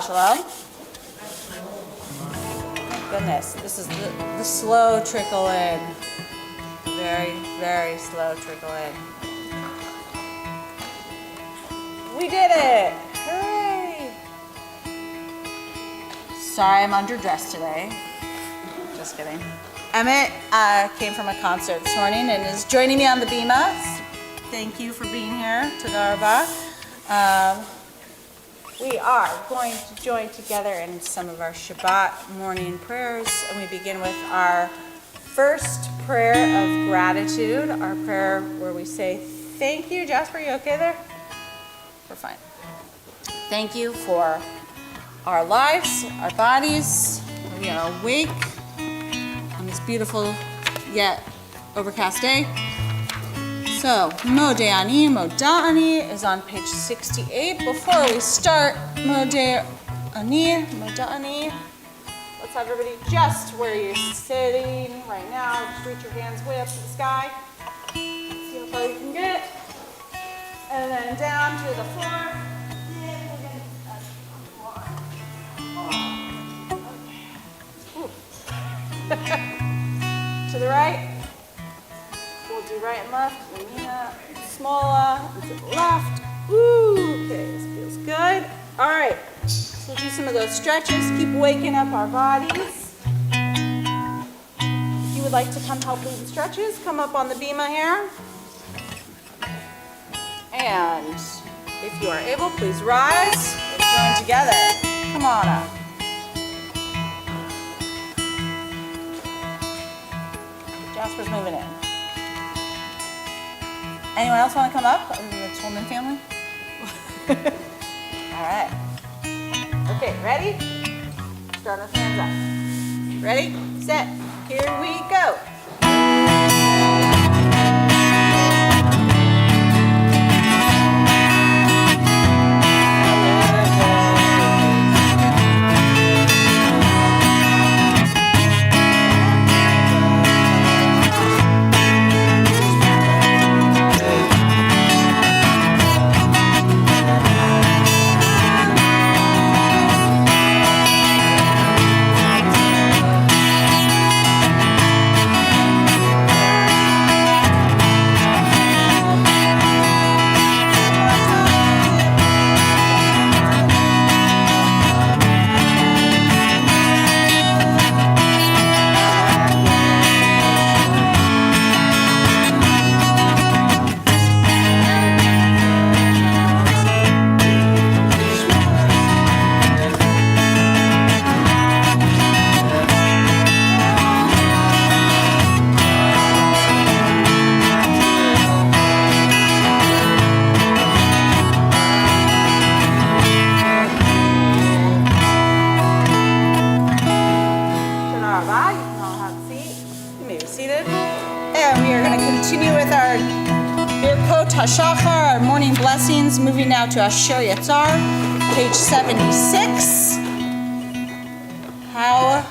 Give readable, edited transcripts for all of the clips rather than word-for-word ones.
Shabbat Shalom. Goodness, this is the slow trickle in. Very, very slow trickle in. We did it! Hooray! Sorry, I'm underdressed today. Just kidding. Emmett came from a concert this morning and is joining me on the bima. Thank you for being here. Toda rabah. We are going to join together in some of our Shabbat morning prayers, and we begin with our first prayer of gratitude, our prayer where we say, thank you. Jasper, you okay there? We're fine. Thank you for our lives, our bodies. We are awake on this beautiful yet overcast day. So, Modeh Ani, Modeh is on page 68. Before we start Modeh Ani, let's have everybody just where you're sitting right now. Just reach your hands way up to the sky. See how far you can get. And then down to the floor. To the right. We'll do right and left. Yamina, Smola, and to the left. Woo! Okay, this feels good. All right. So we'll do some of those stretches. Keep waking up our bodies. If you would like to come help lead the stretches, come up on the bima here. And if you are able, please rise. Let's join together. Come on up. Jasper's moving in. Anyone else want to come up other than the Tolman family? All right. Okay, ready? Start with hands up. Ready, set, here we go. Our morning blessings, moving now to Asher Yatzar, page 76. How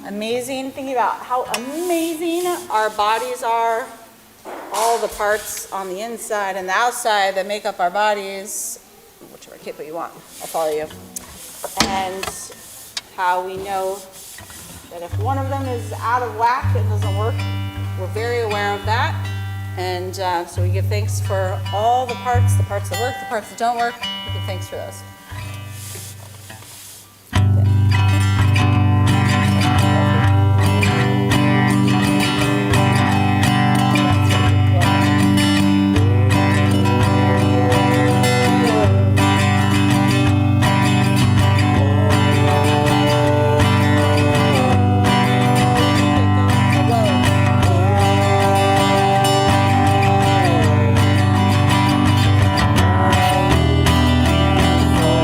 amazing, thinking about how amazing our bodies are, all the parts on the inside and the outside that make up our bodies, whichever kippah you want, I'll follow you. And how we know that if one of them is out of whack and doesn't work, we're very aware of that. And so we give thanks for all the parts that work, the parts that don't work. We give thanks for those. Oh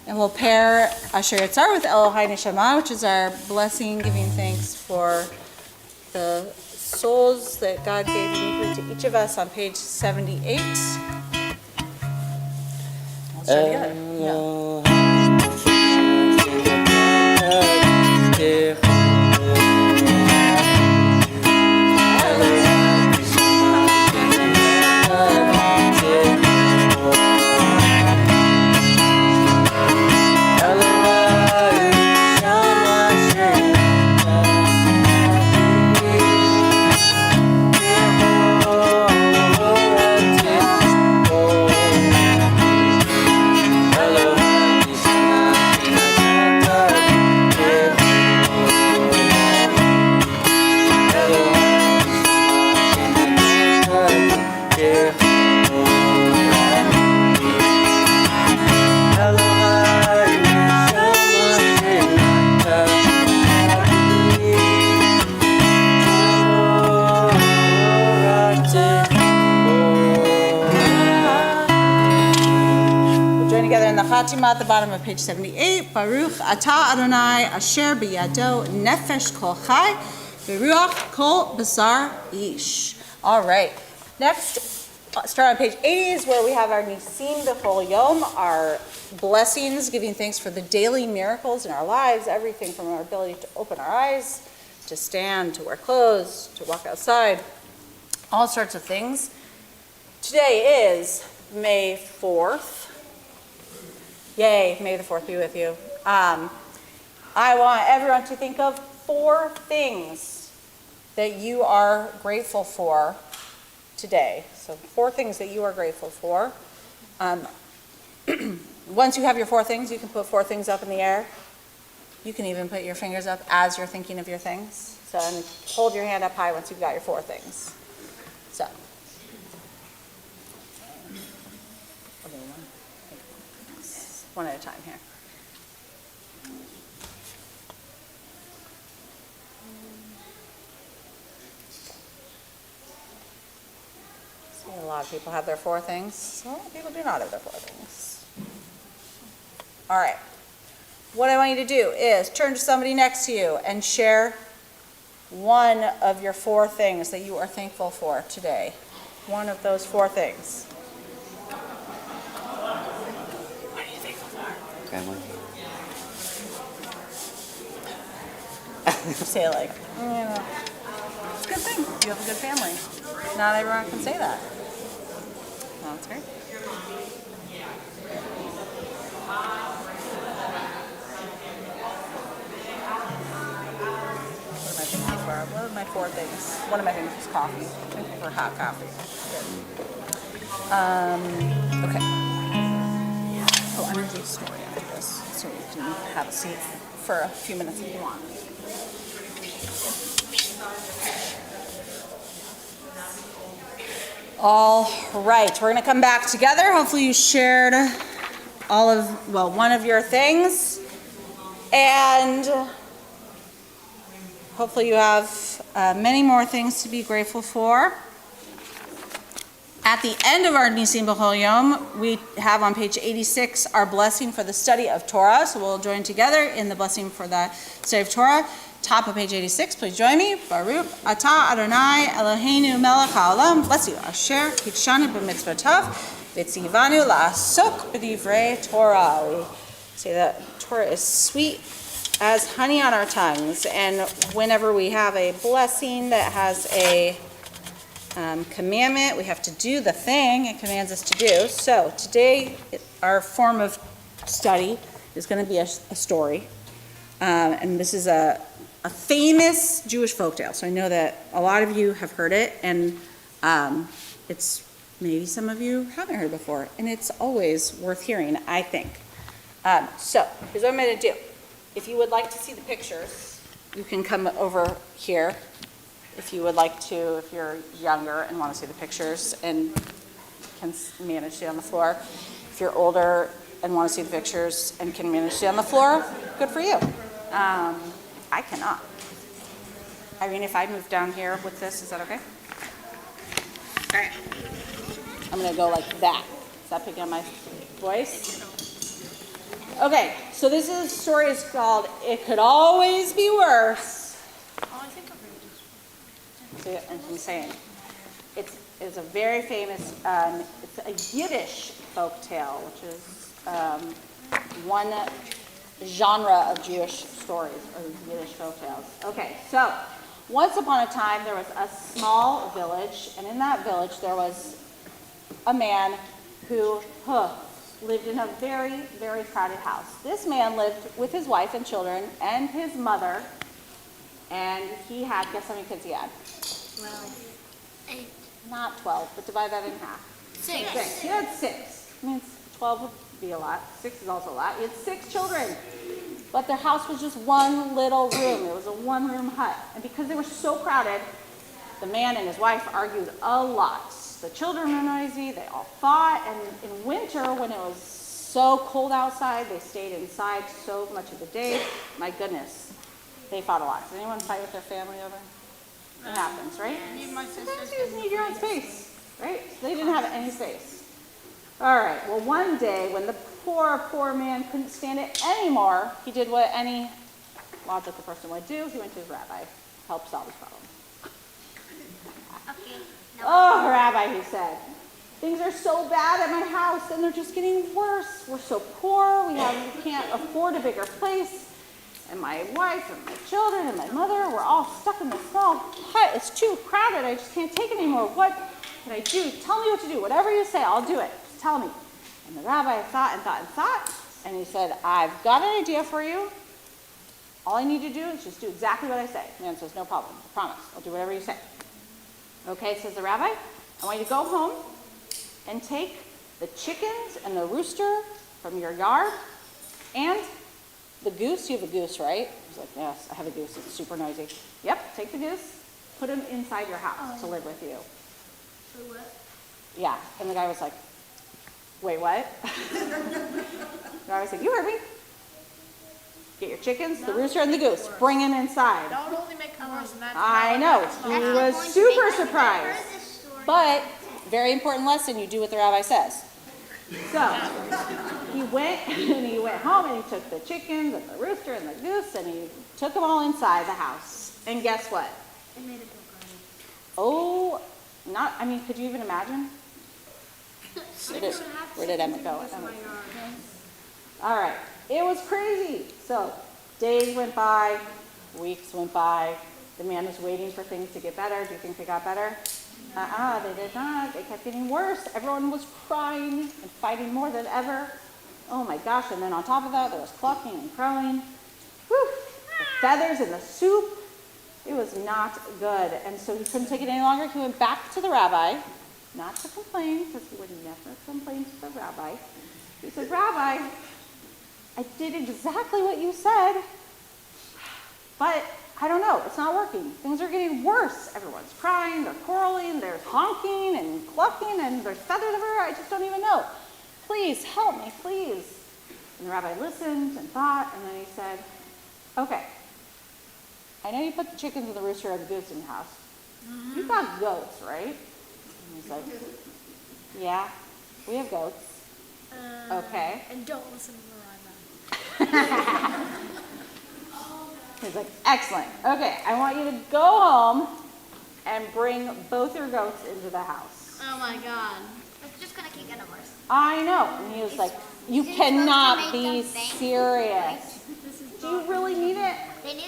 And we'll pair Asher Yitzar with Elohai Neshama, which is our blessing, giving thanks for the souls that God gave uniquely to each of us on page 78. Let's try together. Yeah. Fatima at the bottom of page 78. Baruch Atah Adonai Asher B'Yado Nefesh Kol Chai V'Ruach Kol Basar Ish. All right. Next, start on page 80 is where we have our Nisim B'Chol Yom, our blessings, giving thanks for the daily miracles in our lives, everything from our ability to open our eyes, to stand, to wear clothes, to walk outside, all sorts of things. Today is May 4th. Yay, may the 4th be with you. I want everyone to think of 4 things that you are grateful for today. So 4 things that you are grateful for. Once you have your 4 things, you can put 4 things up in the air. You can even put your fingers up as you're thinking of your things. So and hold your hand up high once you've got your 4 things. So. One at a time here. See, a lot of people have their 4 things. A lot of people do not have their 4 things. All right. What I want you to do is turn to somebody next to you and share one of your 4 things that you are thankful for today. One of those 4 things. Say it like, it's a good thing. You have a good family. Not everyone can say that. Well, that's great. What am I thinking for? What are my 4 things? One of my things is coffee. I'm thinking for hot coffee. Good. Okay. Oh, I'm going to do a story after this, so you can have a seat for a few minutes if you want. All right, we're going to come back together. Hopefully you shared one of your things. And hopefully you have many more things to be grateful for. At the end of our Nisim B'Chol Yom, we have on page 86 our blessing for the study of Torah. So we'll join together in the blessing for the study of Torah. Top of page 86, please join me. Baruch Atah Adonai Eloheinu melech haolam. Bless you. Asher kitshanu b'mitzvotav v'tzivanu la'asok b'divrei Torah. We say that Torah is sweet as honey on our tongues. And whenever we have a blessing that has a commandment, we have to do the thing it commands us to do. So today, our form of study is going to be a story. And this is a famous Jewish folktale. So I know that a lot of you have heard it, and it's maybe some of you haven't heard it before, and it's always worth hearing, I think. So here's what I'm going to do. If you would like to see the pictures, you can come over here. If you would like to, if you're younger and want to see the pictures and can manage to stay on the floor. If you're older and want to see the pictures and can manage to stay on the floor, good for you. I cannot. I mean, if I move down here with this, is that okay? All right. I'm going to go like that. Is that picking up my voice? Okay, so this is, story is called It Could Always Be Worse. Oh, I think I've read this. See, that's what I'm saying. It's a very famous, it's a Yiddish folk tale, which is one genre of Jewish stories, or Yiddish folk tales. Okay, so once upon a time there was a small village, and in that village there was a man who lived in a very, very crowded house. This man lived with his wife and children and his mother, and he had, guess how many kids he had? 12. 8. Not 12, but divide that in half. 6. He had 6. I mean, 12 would be a lot. 6 is also a lot. He had 6 children. But their house was just one little room. It was a one-room hut. And because they were so crowded, the man and his wife argued a lot. The children were noisy. They all fought. And in winter, when it was so cold outside, they stayed inside so much of the day. My goodness, they fought a lot. Does anyone fight with their family over? It happens, right? Sometimes you just need your own space, right? So they didn't have any space. All right, well, one day when the poor man couldn't stand it anymore, he did what any logical person would do. He went to his rabbi, helped solve his problem. Okay. Oh, Rabbi, he said, things are so bad at my house, and they're just getting worse. We're so poor, we can't afford a bigger place. And my wife and my children and my mother, we're all stuck in this small hut. It's too crowded. I just can't take it anymore. What can I do? Tell me what to do. Whatever you say, I'll do it. Just tell me. And the rabbi thought and thought and thought. And he said, I've got an idea for you. All I need to do is just do exactly what I say. The man says, no problem. I promise. I'll do whatever you say. Okay, says the rabbi. I want you to go home and take the chickens and the rooster from your yard and the goose. You have a goose, right? He's like, yes, I have a goose. It's super noisy. Yep, take the goose, put him inside your house to live with you. So what? Yeah, and the guy was like, wait, what? The guy was like, you heard me. Get your chickens, the rooster, and the goose. Bring him inside. That would only make it worse. And that's I know. He was super surprised. But, very important lesson, you do what the rabbi says. So, he went home and he took the chickens and the rooster and the goose and he took them all inside the house. And guess what? It made a book garden. Oh, could you even imagine? Where did Emmett go? All right, it was crazy. So, days went by, weeks went by. The man was waiting for things to get better. Do you think they got better? They did not. They kept getting worse. Everyone was crying and fighting more than ever. Oh my gosh, and then on top of that, there was clucking and crowing. Whew. The feathers in the soup. It was not good. And so he couldn't take it any longer. He went back to the rabbi, not to complain, because he would never complain to the rabbi. He said, Rabbi, I did exactly what you said, but I don't know, it's not working. Things are getting worse. Everyone's crying, they're quarreling, there's honking and clucking, and there's feathers everywhere. I just don't even know. Please, help me, please. And the rabbi listened and thought, and then he said, okay, I know you put the chickens and the rooster and the goose in your house. You've got goats, right? And he's like, yeah, we have goats. Okay. And don't listen to the rabbi. He's like, excellent. Okay, I want you to go home and bring both your goats into the house. Oh my God. It's just gonna keep getting worse. I know. And he was like, you cannot be serious. Do you really need it?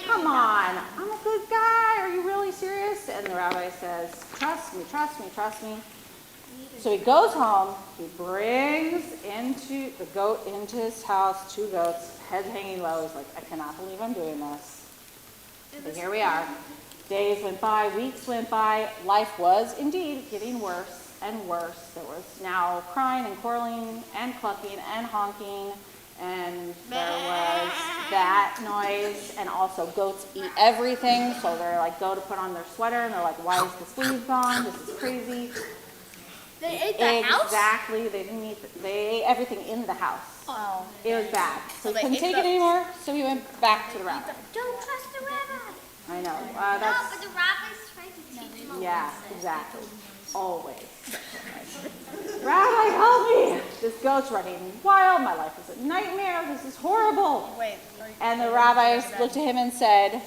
Come on. I'm a good guy. Are you really serious? And the rabbi says, trust me, trust me, trust me. So he goes home. He brings the goat into his house, 2 goats, head hanging low. He's like, I cannot believe I'm doing this. But here we are. Days went by, weeks went by. Life was indeed getting worse and worse. There was now crying and quarreling and clucking and honking. And there was that noise. And also goats eat everything. So they're like, go to put on their sweater. And they're like, why is the sleeve gone? This is crazy. They ate the house? Exactly. They ate everything in the house. Oh. It was bad. So he couldn't take it the- anymore, so he went back to the rabbi. Don't trust the rabbi. I know. No, but the rabbi's trying to teach him. Yeah, exactly. always. Rabbi, help me! This goat's running wild. My life is a nightmare. This is horrible. Wait. And the rabbis looked at him and said,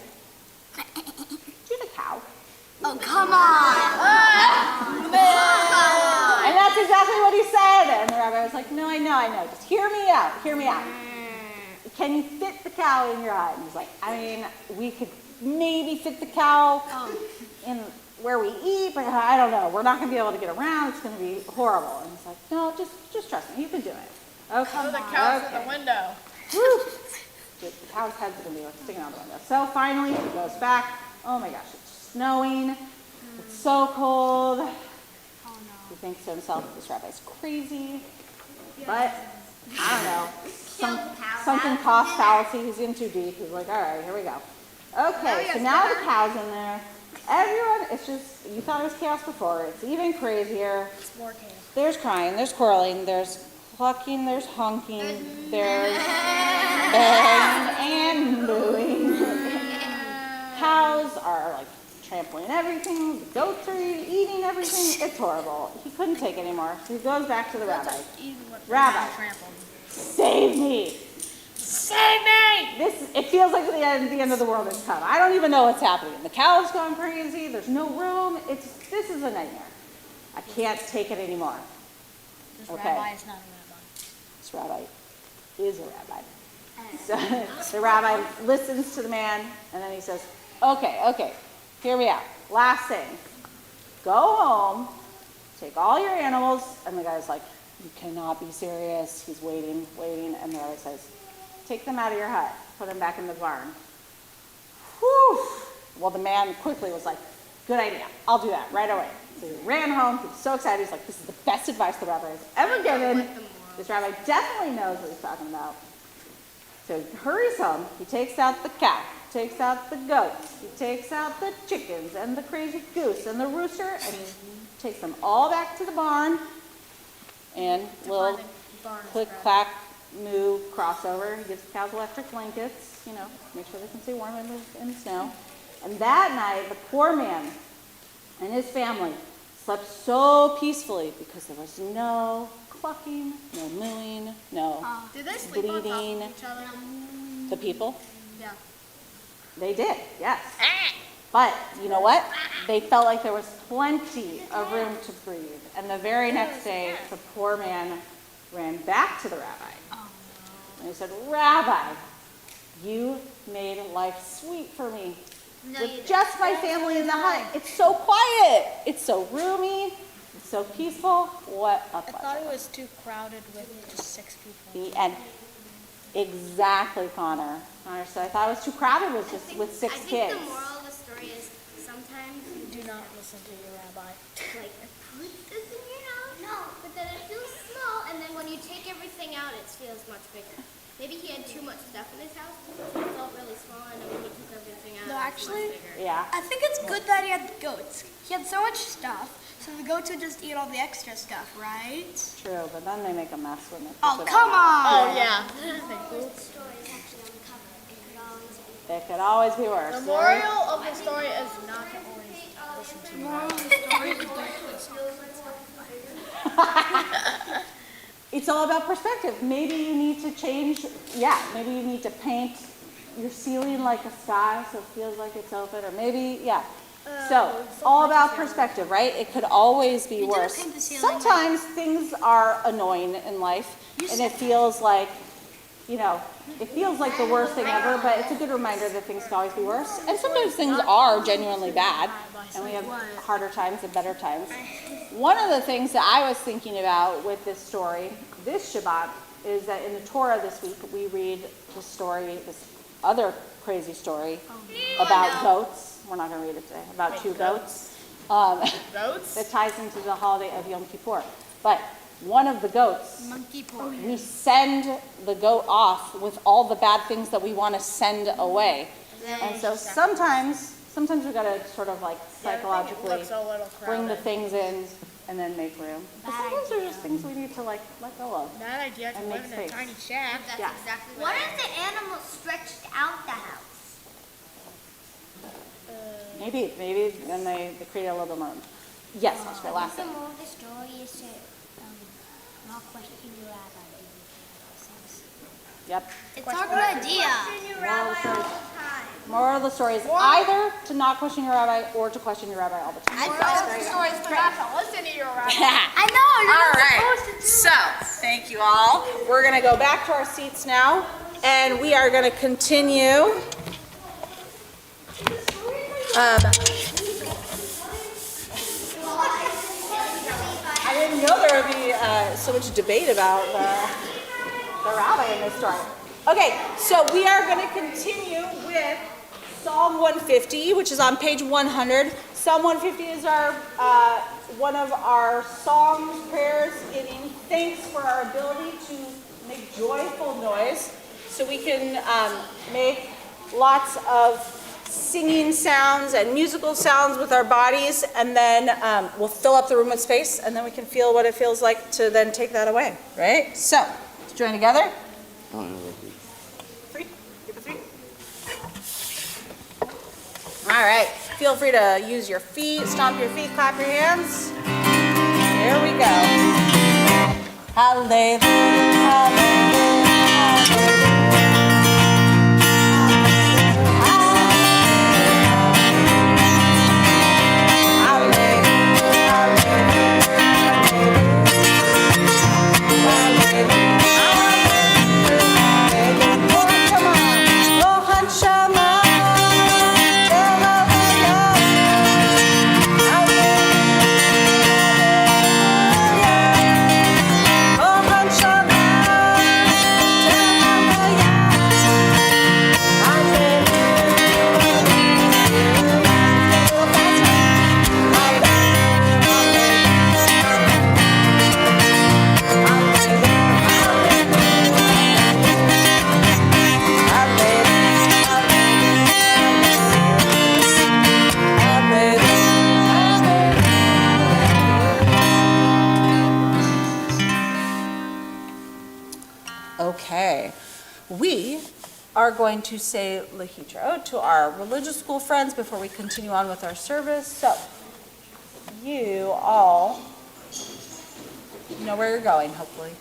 "You're the cow." Oh, come on. And that's exactly what he said. And the rabbi was like, "No, I know. Just hear me out. Can you fit the cow in your hut?" And he's like, "I mean, we could maybe fit the cow in where we eat, but I don't know. We're not going to be able to get around. It's going to be horrible." And he's like, "No, just trust me. You can do it." Okay. Throw the cows in the window. Woo. The cow's head's going to be like sticking out the window. So finally, he goes back. Oh my gosh, it's snowing. It's so cold. Oh, no. He thinks to himself, this rabbi's crazy. But, I don't know. Something cost fallacy. He's in too deep. He's like, all right, here we go. Okay, so now the cow's in there. Everyone, it's just, you thought it was chaos before. It's even crazier. It's more chaos. There's crying, there's quarreling, there's clucking, there's honking, there's banging and mooing. Cows are like trampling everything. The goats are eating everything. It's horrible. He couldn't take it anymore. So he goes back to the rabbi. Rabbi, save me. Save me! It feels like the end of the world has come. I don't even know what's happening. The cow's going crazy. There's no room. This is a nightmare. I can't take it anymore. This Okay. rabbi is not a rabbi. This rabbi is a rabbi. So the rabbi listens to the man, and then he says, okay, here we are. Last thing. Go home, take all your animals, and the guy's like, you cannot be serious. He's waiting, and the rabbi says, take them out of your hut, put them back in the barn. Whew. Well, the man quickly was like, good idea, I'll do that right away. So he ran home, he was so excited, he's like, this is the best advice the rabbi has ever given. This rabbi definitely knows what he's talking about. So he hurries home, he takes out the cow, takes out the goats, he takes out the chickens and the crazy goose and the rooster, and he takes them all back to the barn, and little click, clack, moo, crossover. He gives the cows electric blankets, make sure they can stay warm in the snow. And that night, the poor man and his family slept so peacefully because there was no clucking, no mooing, no Do they sleep on top bleeding. of each other? The people, Yeah. they did, yes. But you know what? They felt like there was plenty of room to breathe. And the very next day, the poor man ran back to the rabbi. And he said, Rabbi, you made life sweet for me. No, you With didn't. just my family in the hut. It's so quiet. It's so roomy. It's so peaceful. What a I thought pleasure. it was too crowded with just 6 people. The end. Exactly, Connor. So I thought it was too crowded with I 6 think kids. the moral of the story is sometimes you Do not listen to your rabbi. like put this in your house. No, but then it feels small, and then when you take everything out, it feels much bigger. Maybe he had too much stuff in his house, so it felt really small, and then when he took everything out, No, it was actually- much bigger. Yeah. I think it's good that he had the goats. He had so much stuff, so the goats would just eat all the extra stuff, right? True, but then they make a mess when they Oh, put it come out. on! Oh, yeah. The story is actually on the cover. It could always be. It could always be worse. The right? moral of the story is not to always listen to your rabbi. It's all about perspective. Maybe you need to change, maybe you need to paint your ceiling like a sky so it feels like it's open, or maybe, So, all about perspective, right? It could always be didn't worse. paint the ceiling Sometimes things are annoying in life, and it feels like, it feels like the worst thing ever, but it's a good reminder that things can always be worse. And sometimes things are genuinely bad, and we have harder times and better times. One of the things that I was thinking about with this story, this Shabbat, is that in the Torah this week, we read the story, this other crazy story about goats. We're not going to read it today, about 2 goats. Goats? That ties into the holiday of Yom Kippur. But one of the goats, Monkey pork. we send the goat off with all the bad things that we want to send away. And so sometimes we got to sort of like psychologically Looks a little bring the crowded. things in and then make room. But sometimes there's just things we need to like let go of. Bad idea to And live make in a space. tiny shack. That's Yeah. exactly what if the animal stretched out the house? Maybe then they create a little bit more room. Yes, that's your last The thing. moral of the story is to not question your rabbi. Yep. It's our good idea. Moral of the story is either to not question your rabbi or to question your rabbi all the time. The story is not to listen to your rabbi. I know, you're All not right, supposed to do so thank you all. We're gonna go back to our seats now, and we are gonna continue. I didn't know there would be so much debate about the rabbi in this story. Okay, so we are gonna continue with Psalm 150, which is on page 100. Psalm 150 is our one of our songs, prayers, giving thanks for our ability to make joyful noise. So we can make lots of singing sounds and musical sounds with our bodies, and then we'll fill up the room with space, and then we can feel what it feels like to then take that away, right? So, let's join together. 3, give it 3. All right, feel free to use your feet, stomp your feet, clap your hands. Here we go. Hallelujah, hallelujah, Okay, we are going to say Lehitro to our religious school friends before we continue on with our service. So, you all know where you're going, hopefully.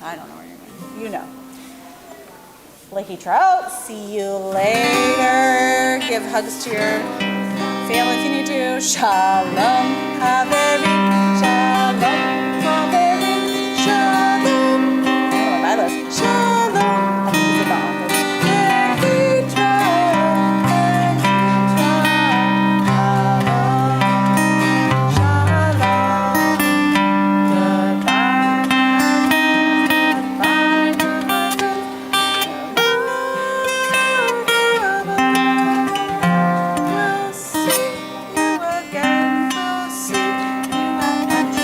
I don't know where you're going. You know. Lehitro, see you later. Give hugs to your family if you need to. Shalom, Haveri, Shalom, Haveri, Shalom. I love Shalom. I think it's about Lehitro, Shalom, Shalom. Goodbye, we'll see you again. We'll see you again.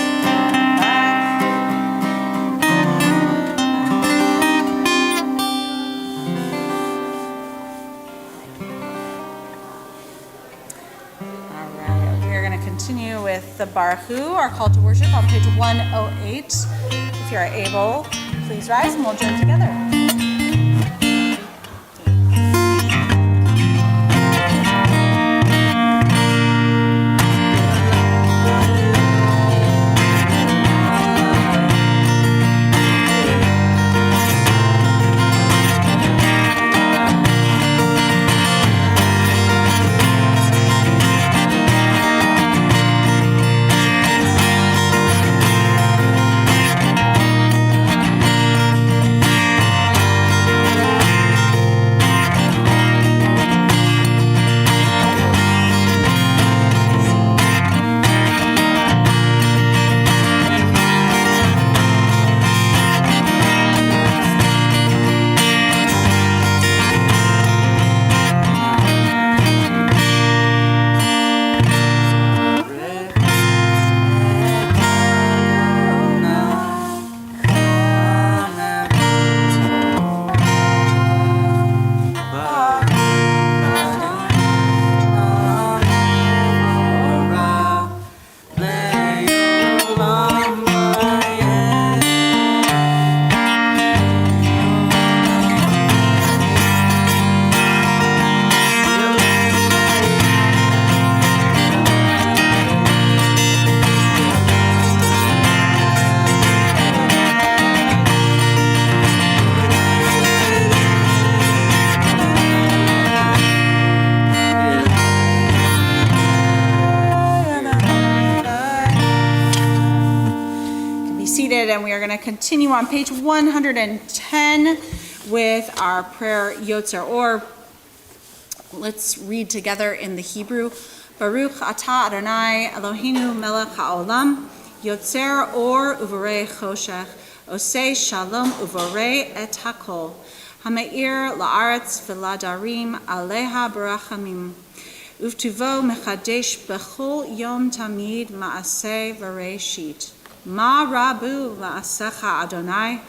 All right, we are going to continue with the Baruch, our call to worship on page 108. If you are able, please rise and we'll join together. going to continue on page 110 with our prayer Yotzer Or. Let's read together in the Hebrew. Baruch atah Adonai Eloheinu melech haolam, Yotzer Or uvorei choshech, osei shalom uvorei et hakol, hameir la'aretz v'ladarim aleha barachamim, uvtuvo mechadesh bechol yom tamid ma'aseh v'reishit. Ma rabu ma'asecha Adonai,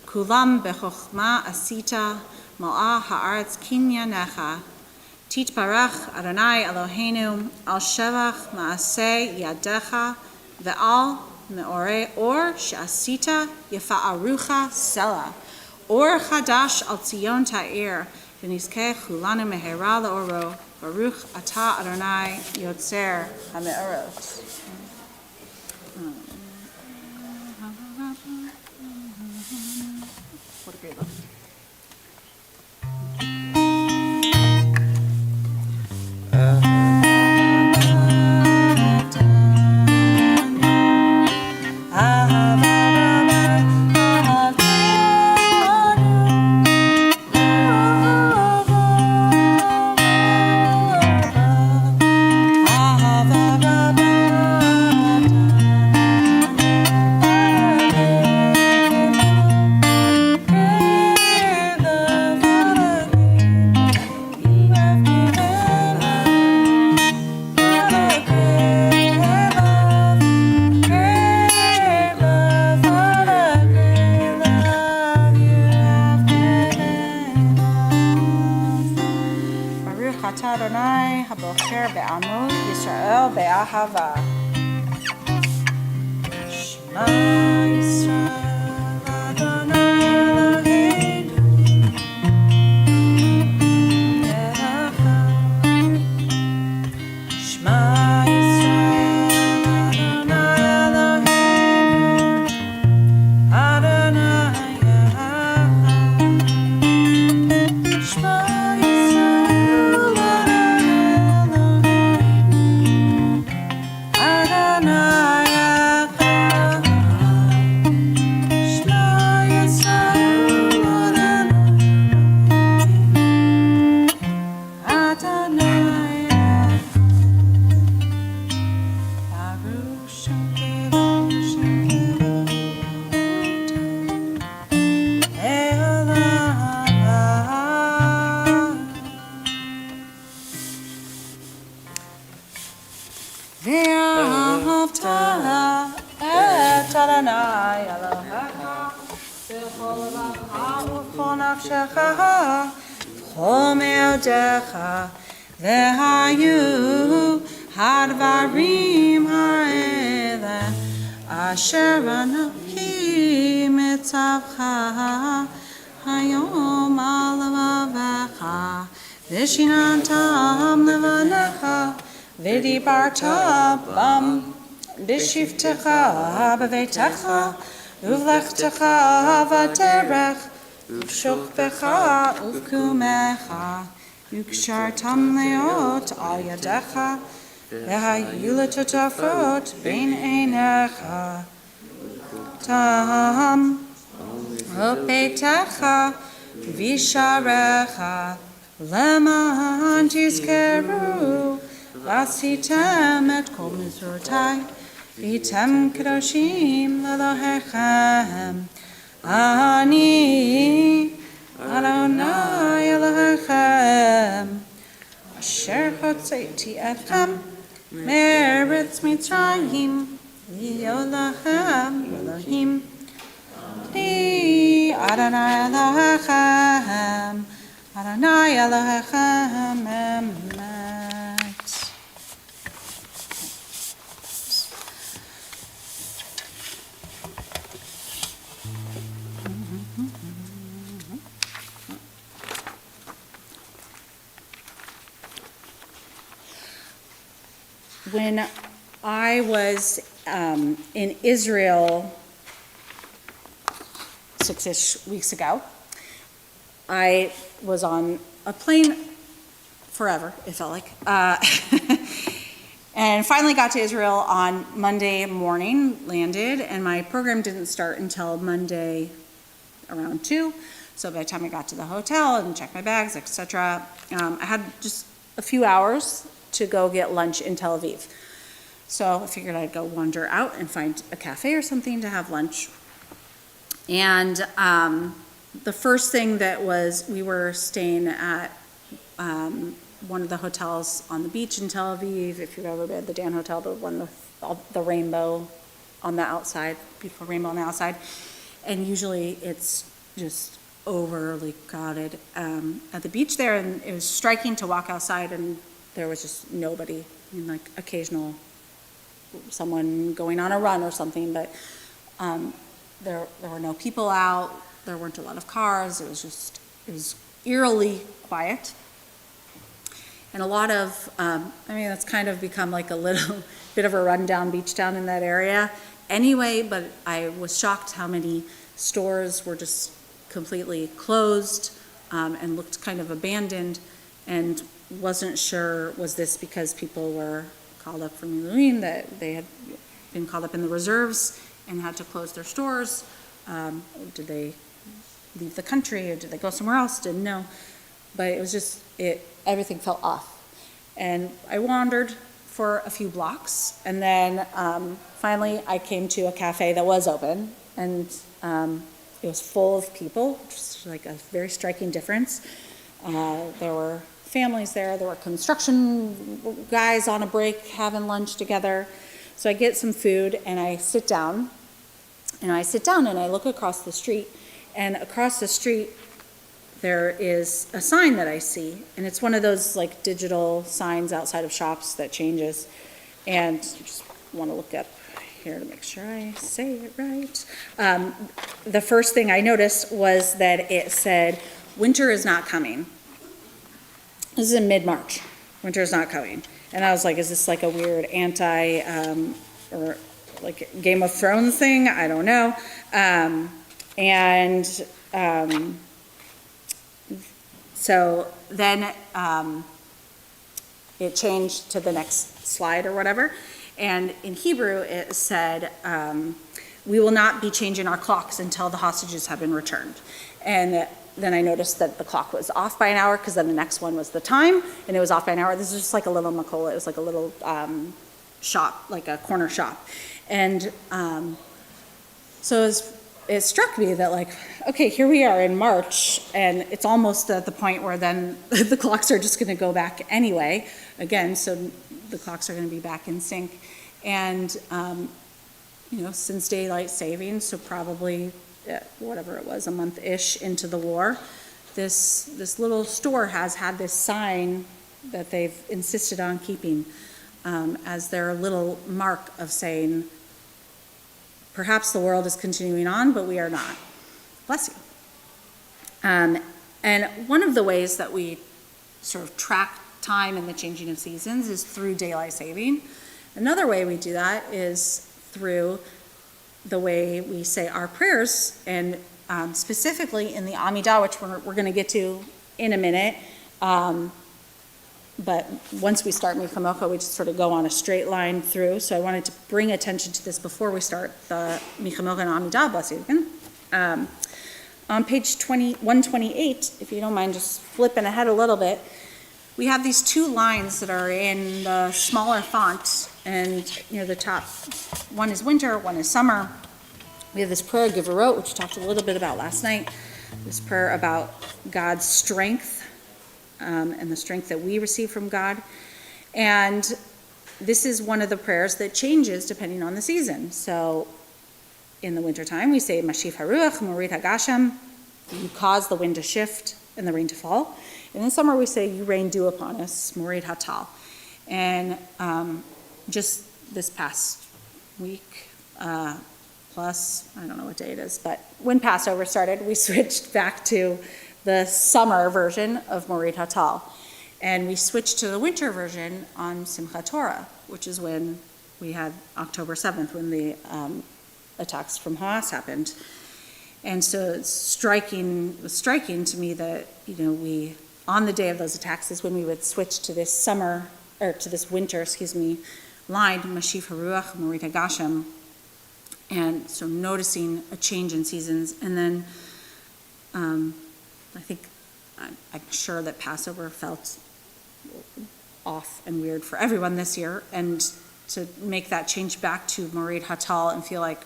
kulam bechochma asita, mal'ah ha'aretz kinyanecha. Titbarach Adonai Eloheinu al shevach ma'aseh yadecha ve'al me'orei or she'asita yefa'arucha sela. Or chadash al Tzion ta'ir v'nizkeh chulanu mehera la'oro. Baruch atah Adonai yotzer ha'me'orot. What a great look. Adonai habocher be'amod Yisrael be'ahava. Shema Yisrael Adonai Eloheinu echad. Shema Yisrael Adonai Eloheinu Adonai echad. Shema V'hayu hadvarim ha'ele asher anochi mitzavcha hayom al levavecha v'shinantam levanecha v'dibarta bam b'shivtecha b'veitecha uvlechtecha v'derech uv'shukbecha uv'kumecha Yukshartam leot al yadecha, v'hayu l'totafot bein einecha. Tam upeitecha v'isharecha, leman tizkeru, v'asitem et kol mizrotai, v'item kedoshim l'Elohechem. Ani Adonai Elohechem, asher hotzeiti etchem me'eretz Mitzrayim, li'olachem Elohim. Li Adonai Elohechem, Adonai Elohechem emet. When I was in Israel 6-ish weeks ago, I was on a plane forever, it felt like. And finally got to Israel on Monday morning, landed, and my program didn't start until Monday around 2. So by the time I got to the hotel and checked my bags, etc., I had just a few hours to go get lunch in Tel Aviv. So I figured I'd go wander out and find a cafe or something to have lunch. And the first thing that was, we were staying at one of the hotels on the beach in Tel Aviv. If you've ever been at the Dan Hotel, the one with the rainbow on the outside, beautiful rainbow on the outside. And usually it's just overly crowded at the beach there, and it was striking to walk outside and there was just nobody. I mean, like occasional someone going on a run or something, but there were no people out. There weren't a lot of cars. It was eerily quiet. And a lot of, that's kind of become like a little bit of a rundown beach town in that area anyway, but I was shocked how many stores were just completely closed and looked kind of abandoned, and wasn't sure, was this because people were called up from Miluim, that they had been called up in the reserves and had to close their stores? Did they leave the country, or did they go somewhere else? Didn't know. But it was just, everything felt off. And I wandered for a few blocks, and then finally I came to a cafe that was open, and it was full of people, just like a very striking difference. There were families there were construction guys on a break having lunch together. So I get some food and I sit down, and I look across the street, and across the street there is a sign that I see, and it's one of those like digital signs outside of shops that changes. And I just want to look up here to make sure I say it right. The first thing I noticed was that it said, "Winter is not coming." This is in mid-March. Winter is not coming. And I was like, is this like a weird or like Game of Thrones thing? I don't know. So then it changed to the next slide or whatever. And in Hebrew, it said, "We will not be changing our clocks until the hostages have been returned." And then I noticed that the clock was off by an hour, because then the next one was the time, and it was off by an hour. This is just like a little makola. It was like a little shop, like a corner shop. And so it struck me that, like, okay, here we are in March, and it's almost at the point where then the clocks are just going to go back anyway, again, so the clocks are going to be back in sync. And, since daylight savings, so probably whatever it was, a month-ish into the war, this little store has had this sign that they've insisted on keeping as their little mark of saying, perhaps the world is continuing on, but we are not. Bless you. And one of the ways that we sort of track time and the changing of seasons is through daylight saving. Another way we do that is through the way we say our prayers, and specifically in the Amidah, which we're going to get to in a minute. But once we start Micha Mocha, we just sort of go on a straight line through. So I wanted to bring attention to this before we start the Micha Mocha and Amidah, bless you again. On page 128, if you don't mind just flipping ahead a little bit, we have these two lines that are in the smaller font and near the top. One is winter, one is summer. We have this prayer, Givorot, which we talked a little bit about last night. This prayer about God's strength and the strength that we receive from God. And this is one of the prayers that changes depending on the season. So in the wintertime, we say, Mashif Haruach, Morid Hagashem. You cause the wind to shift and the rain to fall. And in summer, we say, you rain dew upon us, Morid Hatal. And just this past week, plus, I don't know what day it is, but when Passover started, we switched back to the summer version of Morid Hatal. And we switched to the winter version on Simchat Torah, which is when we had October 7th, when the attacks from Hamas happened. And so it was striking to me that, on the day of those attacks is when we would switch to this winter, line, Mashiv Haruach Morit HaGashem, and so noticing a change in seasons. And then I'm sure that Passover felt off and weird for everyone this year, and to make that change back to Morit Hatal and feel like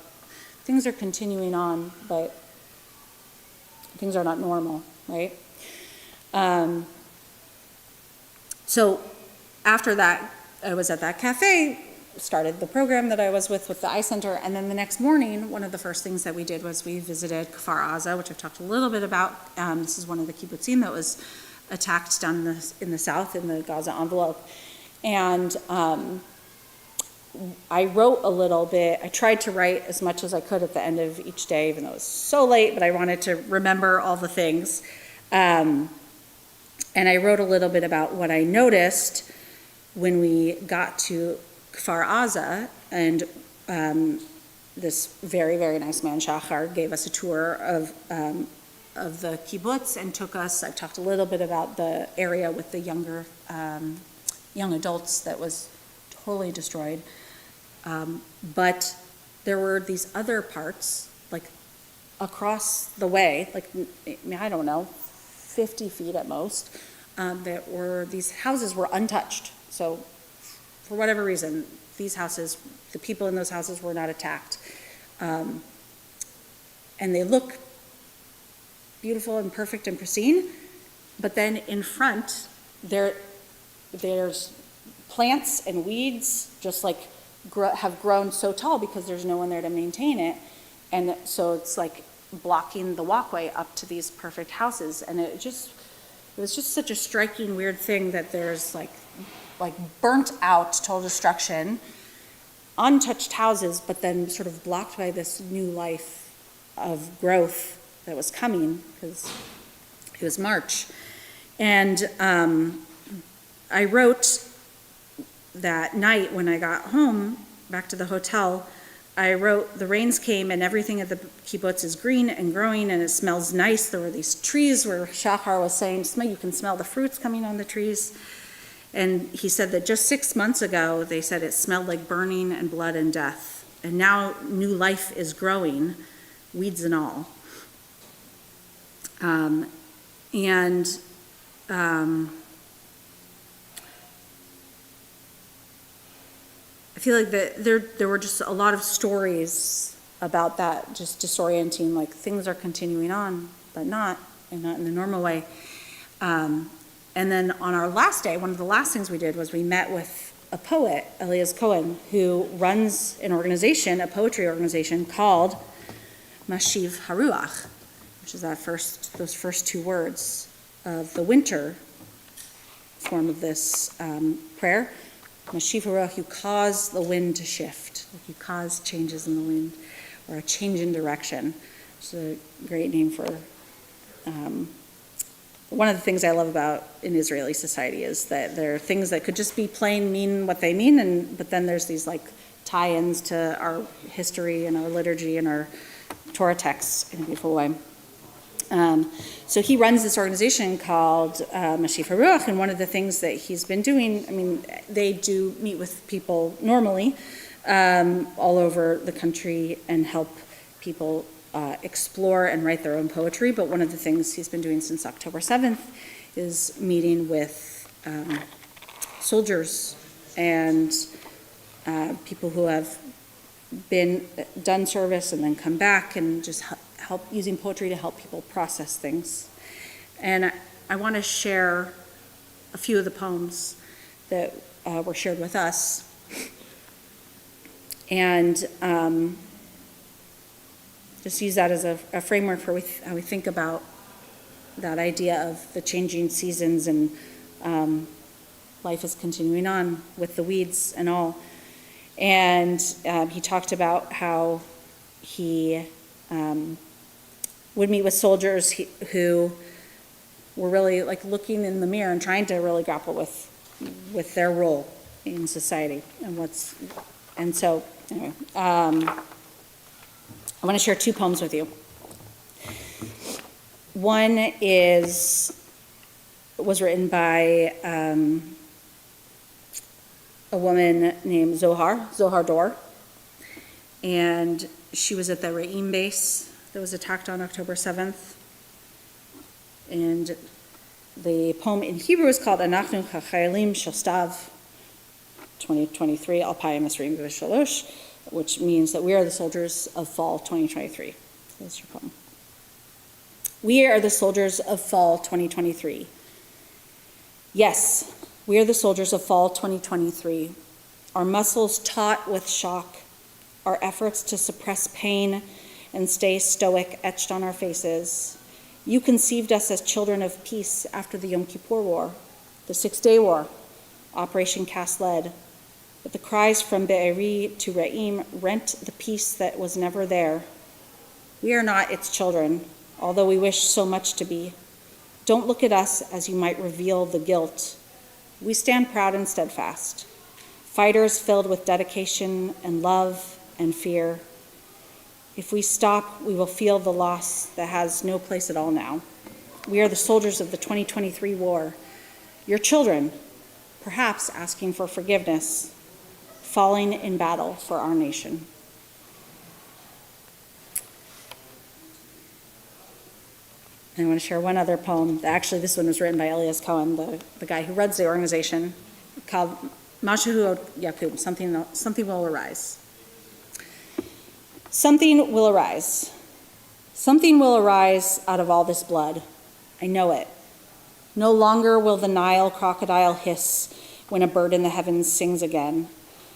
things are continuing on, but things are not normal, right? So after that, I was at that cafe, started the program that I was with the Eye Center, and then the next morning, one of the first things that we did was we visited Kfar Aza, which I've talked a little bit about. This is one of the kibbutzim that was attacked down in the south, in the Gaza envelope. And I wrote a little bit. I tried to write as much as I could at the end of each day, even though it was so late, but I wanted to remember all the things. And I wrote a little bit about what I noticed when we got to Kfar Aza, and this very, very nice man, Shachar, gave us a tour of the kibbutz and took us. I talked a little bit about the area with the young adults that was totally destroyed. But there were these other parts, like across the way, like, I don't know, 50 feet at most, these houses were untouched. So for whatever reason, these houses, the people in those houses were not attacked. And they look beautiful and perfect and pristine, but then in front, there's plants and weeds just like have grown so tall because there's no one there to maintain it. And so it's like blocking the walkway up to these perfect houses. And it was just such a striking, weird thing that there's like burnt out, total destruction, untouched houses, but then sort of blocked by this new life of growth that was coming, because it was March. And I wrote that night when I got home, back to the hotel, I wrote, the rains came and everything at the kibbutz is green and growing and it smells nice. There were these trees where Shachar was saying, you can smell the fruits coming on the trees. And he said that just 6 months ago, they said it smelled like burning and blood and death. And now new life is growing, weeds and all. I feel like that there were just a lot of stories about that, just disorienting, like things are continuing on, but not in the normal way. And then on our last day, one of the last things we did was we met with a poet, Elias Cohen, who runs an organization, a poetry organization called Mashiv Haruach, which is those first two words of the winter form of this prayer. Mashiv Haruach, you cause the wind to shift, like you cause changes in the wind, or a change in direction. It's a great name for one of the things I love about in Israeli society is that there are things that could just be plain mean what they mean, but then there's these like tie-ins to our history and our liturgy and our Torah texts in a beautiful way. So he runs this organization called Mashiv Haruach, and one of the things that he's been doing, they do meet with people normally all over the country and help people explore and write their own poetry, but one of the things he's been doing since October 7th is meeting with soldiers and people who have done service and then come back, and just help using poetry to help people process things. And I want to share a few of the poems that were shared with us, and just use that as a framework for how we think about that idea of the changing seasons and life is continuing on with the weeds and all. And he talked about how he would meet with soldiers who were really like looking in the mirror and trying to really grapple with their role in society and so anyway, I want to share two poems with you. One was written by a woman named Zohar Dor, and she was at the Re'im base that was attacked on October 7th. And the poem in Hebrew is called Anachnu Chachayalim Shel Stav 2023 Alpayim Esrim V'Shalosh, which means that we are the soldiers of fall 2023. That's your poem. We are the soldiers of fall 2023. Yes, we are the soldiers of fall 2023. Our muscles taut with shock, our efforts to suppress pain and stay stoic etched on our faces. You conceived us as children of peace after the Yom Kippur War, the 6-Day War, Operation Cast Lead. But the cries from Be'eri to Re'im rent the peace that was never there. We are not its children, although we wish so much to be. Don't look at us as you might reveal the guilt. We stand proud and steadfast, fighters filled with dedication and love and fear. If we stop, we will feel the loss that has no place at all now. We are the soldiers of the 2023 war, your children, perhaps asking for forgiveness, falling in battle for our nation. And I want to share one other poem. Actually, this one was written by Elias Cohen, the guy who runs the organization, called Mashahu Yakub, Something Will Arise. Something will arise. Something will arise out of all this blood. I know it. No longer will the Nile crocodile hiss when a bird in the heavens sings again.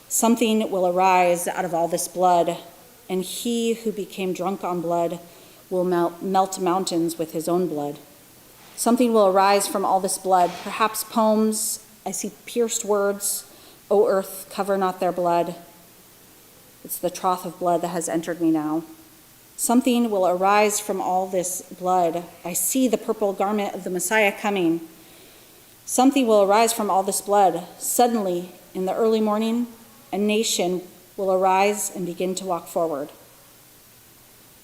Something will arise out of all this blood, and he who became drunk on blood will melt mountains with his own blood. Something will arise from all this blood, perhaps poems. I see pierced words. O earth, cover not their blood. It's the trough of blood that has entered me now. Something will arise from all this blood. I see the purple garment of the Messiah coming. Something will arise from all this blood. Suddenly, in the early morning, a nation will arise and begin to walk forward.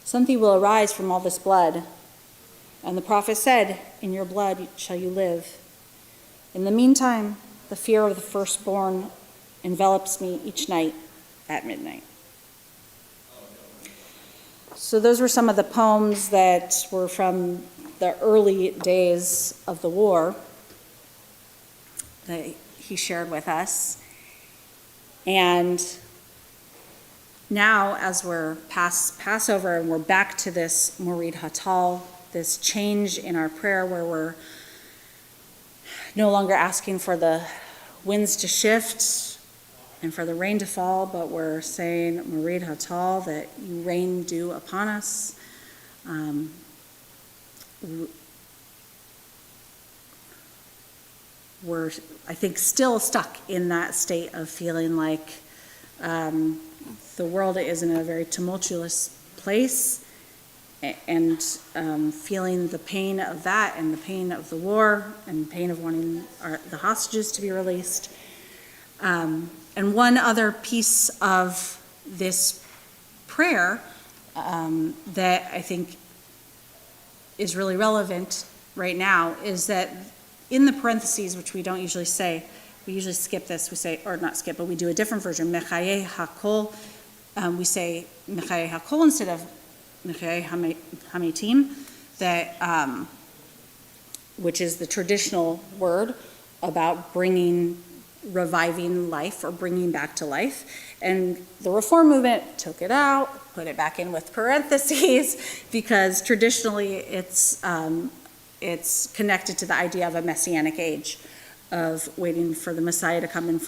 Something will arise from all this blood. And the prophet said, in your blood shall you live. In the meantime, the fear of the firstborn envelops me each night at midnight. So those were some of the poems that were from the early days of the war that he shared with us. And now, as we're past Passover and we're back to this Morid Hatal, this change in our prayer where we're no longer asking for the winds to shift and for the rain to fall, but we're saying Morid Hatal, that you rain dew upon us. We're, I think, still stuck in that state of feeling like the world is in a very tumultuous place, and feeling the pain of that and the pain of the war and the pain of wanting the hostages to be released. And one other piece of this prayer that I think is really relevant right now is that in the parentheses, which we don't usually say, we usually skip this, we say, or not skip, but we do a different version, Mechaye HaKol. We say Mechaye HaKol instead of Mechaye HaMetim, that, which is the traditional word about reviving life or bringing back to life. And the Reform movement took it out, put it back in with parentheses, because traditionally it's connected to the idea of a messianic age, of waiting for the Messiah to come and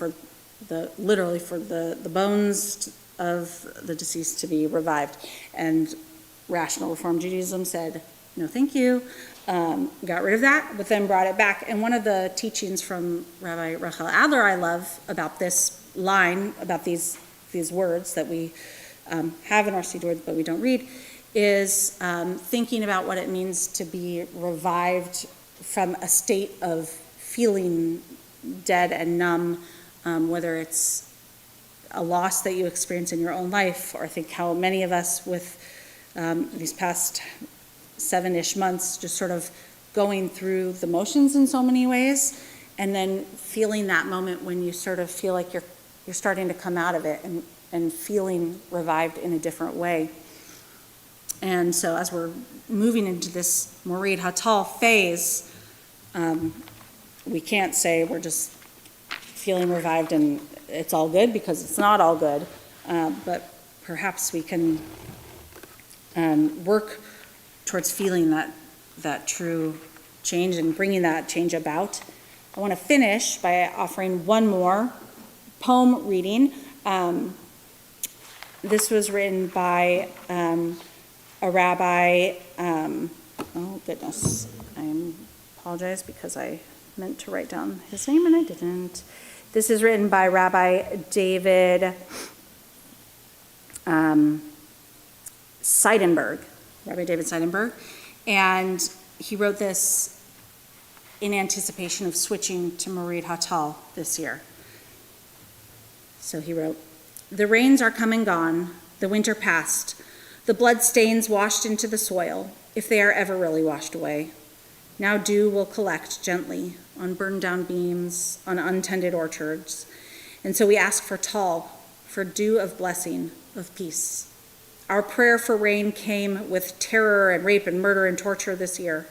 literally for the bones of the deceased to be revived. And Rational Reform Judaism said, no thank you, got rid of that, but then brought it back. And one of the teachings from Rabbi Rachel Adler I love about this line, about these words that we have in our Siddur but we don't read, is thinking about what it means to be revived from a state of feeling dead and numb, whether it's a loss that you experience in your own life, or I think how many of us with these past 7-ish months just sort of going through the motions in so many ways, and then feeling that moment when you sort of feel like you're starting to come out of it and feeling revived in a different way. And so as we're moving into this Morid Hatal phase, we can't say we're just feeling revived and it's all good, because it's not all good, but perhaps we can work towards feeling that true change and bringing that change about. I want to finish by offering one more poem reading. This was written by a rabbi, oh goodness, I apologize because I meant to write down his name and I didn't. This is written by Rabbi David Seidenberg, and he wrote this in anticipation of switching to Morid Hatal this year. So he wrote, "The rains are come and gone, the winter past, the blood stains washed into the soil, if they are ever really washed away. Now dew will collect gently on burned down beams, on untended orchards. And so we ask for Tal, for dew of blessing, of peace. Our prayer for rain came with terror and rape and murder and torture this year.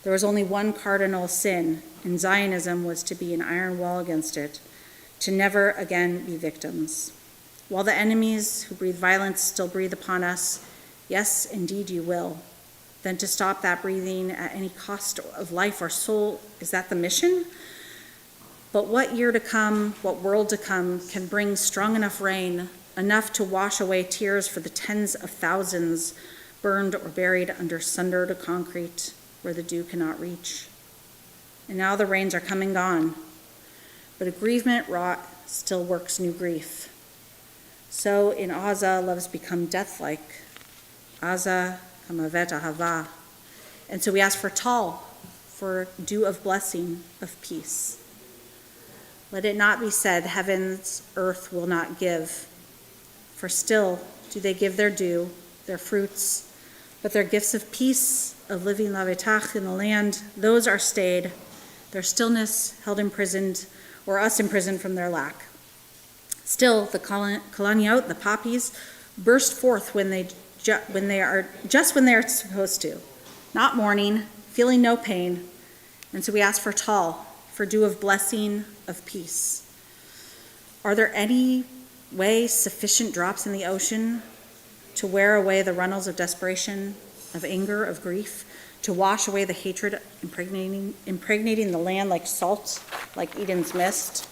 There was only one cardinal sin, and Zionism was to be an iron wall against it, to never again be victims. While the enemies who breathe violence still breathe upon us, yes, indeed you will. Then to stop that breathing at any cost of life or soul, is that the mission? But what year to come, what world to come, can bring strong enough rain, enough to wash away tears for the tens of thousands burned or buried under sundered concrete where the dew cannot reach? And now the rains are come and gone, but a grievement wrought still works new grief. So in Aza, love's become death-like. Aza kamavet ahava. And so we ask for Tal, for dew of blessing, of peace. Let it not be said, heaven's earth will not give, for still do they give their dew, their fruits, but their gifts of peace, of living lavetach in the land, those are stayed, their stillness held imprisoned, or us imprisoned from their lack. Still, the kalaniot, the poppies, burst forth when they are supposed to, not mourning, feeling no pain. And so we ask for Tal, for dew of blessing, of peace. Are there any way sufficient drops in the ocean to wear away the runnels of desperation, of anger, of grief, to wash away the hatred impregnating the land like salt, like Eden's mist?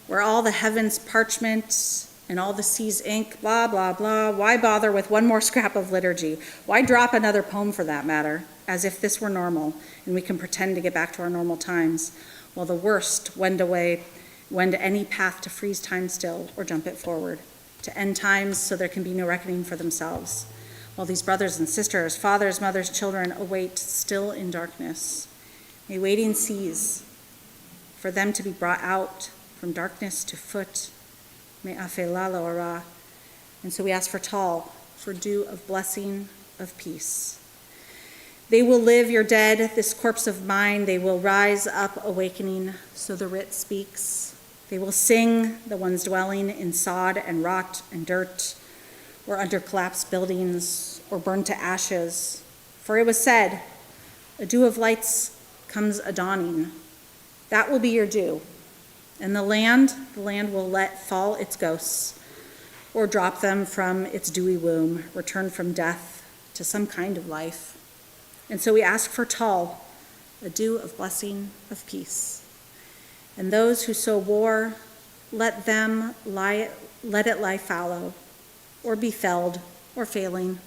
Where all the heavens parchment and all the seas ink, blah, blah, blah, why bother with one more scrap of liturgy? Why drop another poem for that matter, as if this were normal and we can pretend to get back to our normal times, while the worst wend any path to freeze time still or jump it forward, to end times so there can be no reckoning for themselves, while these brothers and sisters, fathers, mothers, children await still in darkness. May waiting cease for them to be brought out from darkness to foot. May afela lo ara. And so we ask for Tal, for dew of blessing, of peace. They will live, your dead, this corpse of mine. They will rise up awakening, so the writ speaks. They will sing, the ones dwelling in sod and rot and dirt, or under collapsed buildings, or burned to ashes. For it was said, a dew of lights comes a dawning. That will be your dew. And the land will let fall its ghosts, or drop them from its dewy womb, return from death to some kind of life. And so we ask for Tal, a dew of blessing, of peace. And those who sow war, let it lie fallow, or be felled, or failing,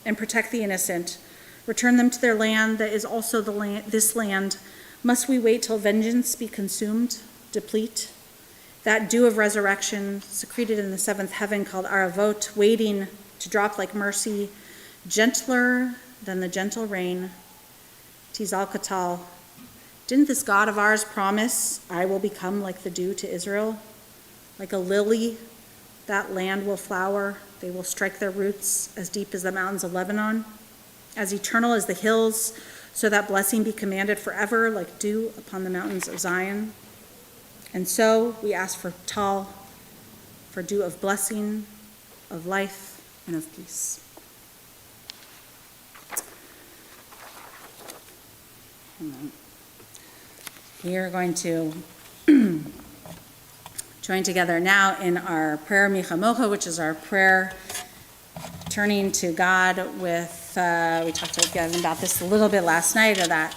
and protect the innocent. Return them to their land that is also this land. Must we wait till vengeance be consumed, deplete? That dew of resurrection, secreted in the seventh heaven called Aravot, waiting to drop like mercy, gentler than the gentle rain. Tizal Katal. Didn't this God of ours promise, I will become like the dew to Israel? Like a lily, that land will flower. They will strike their roots as deep as the mountains of Lebanon, as eternal as the hills, so that blessing be commanded forever like dew upon the mountains of Zion. And so we ask for Tal, for dew of blessing, of life, and of peace. Amen. We are going to join together now in our prayer Micha Mocha, which is our prayer turning to God with, we talked again about this a little bit last night, of that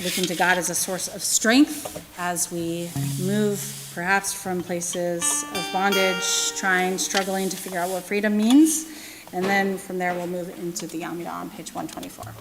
looking to God as a source of strength as we move perhaps from places of bondage, struggling to figure out what freedom means. And then from there we'll move into the Amidah on page 124.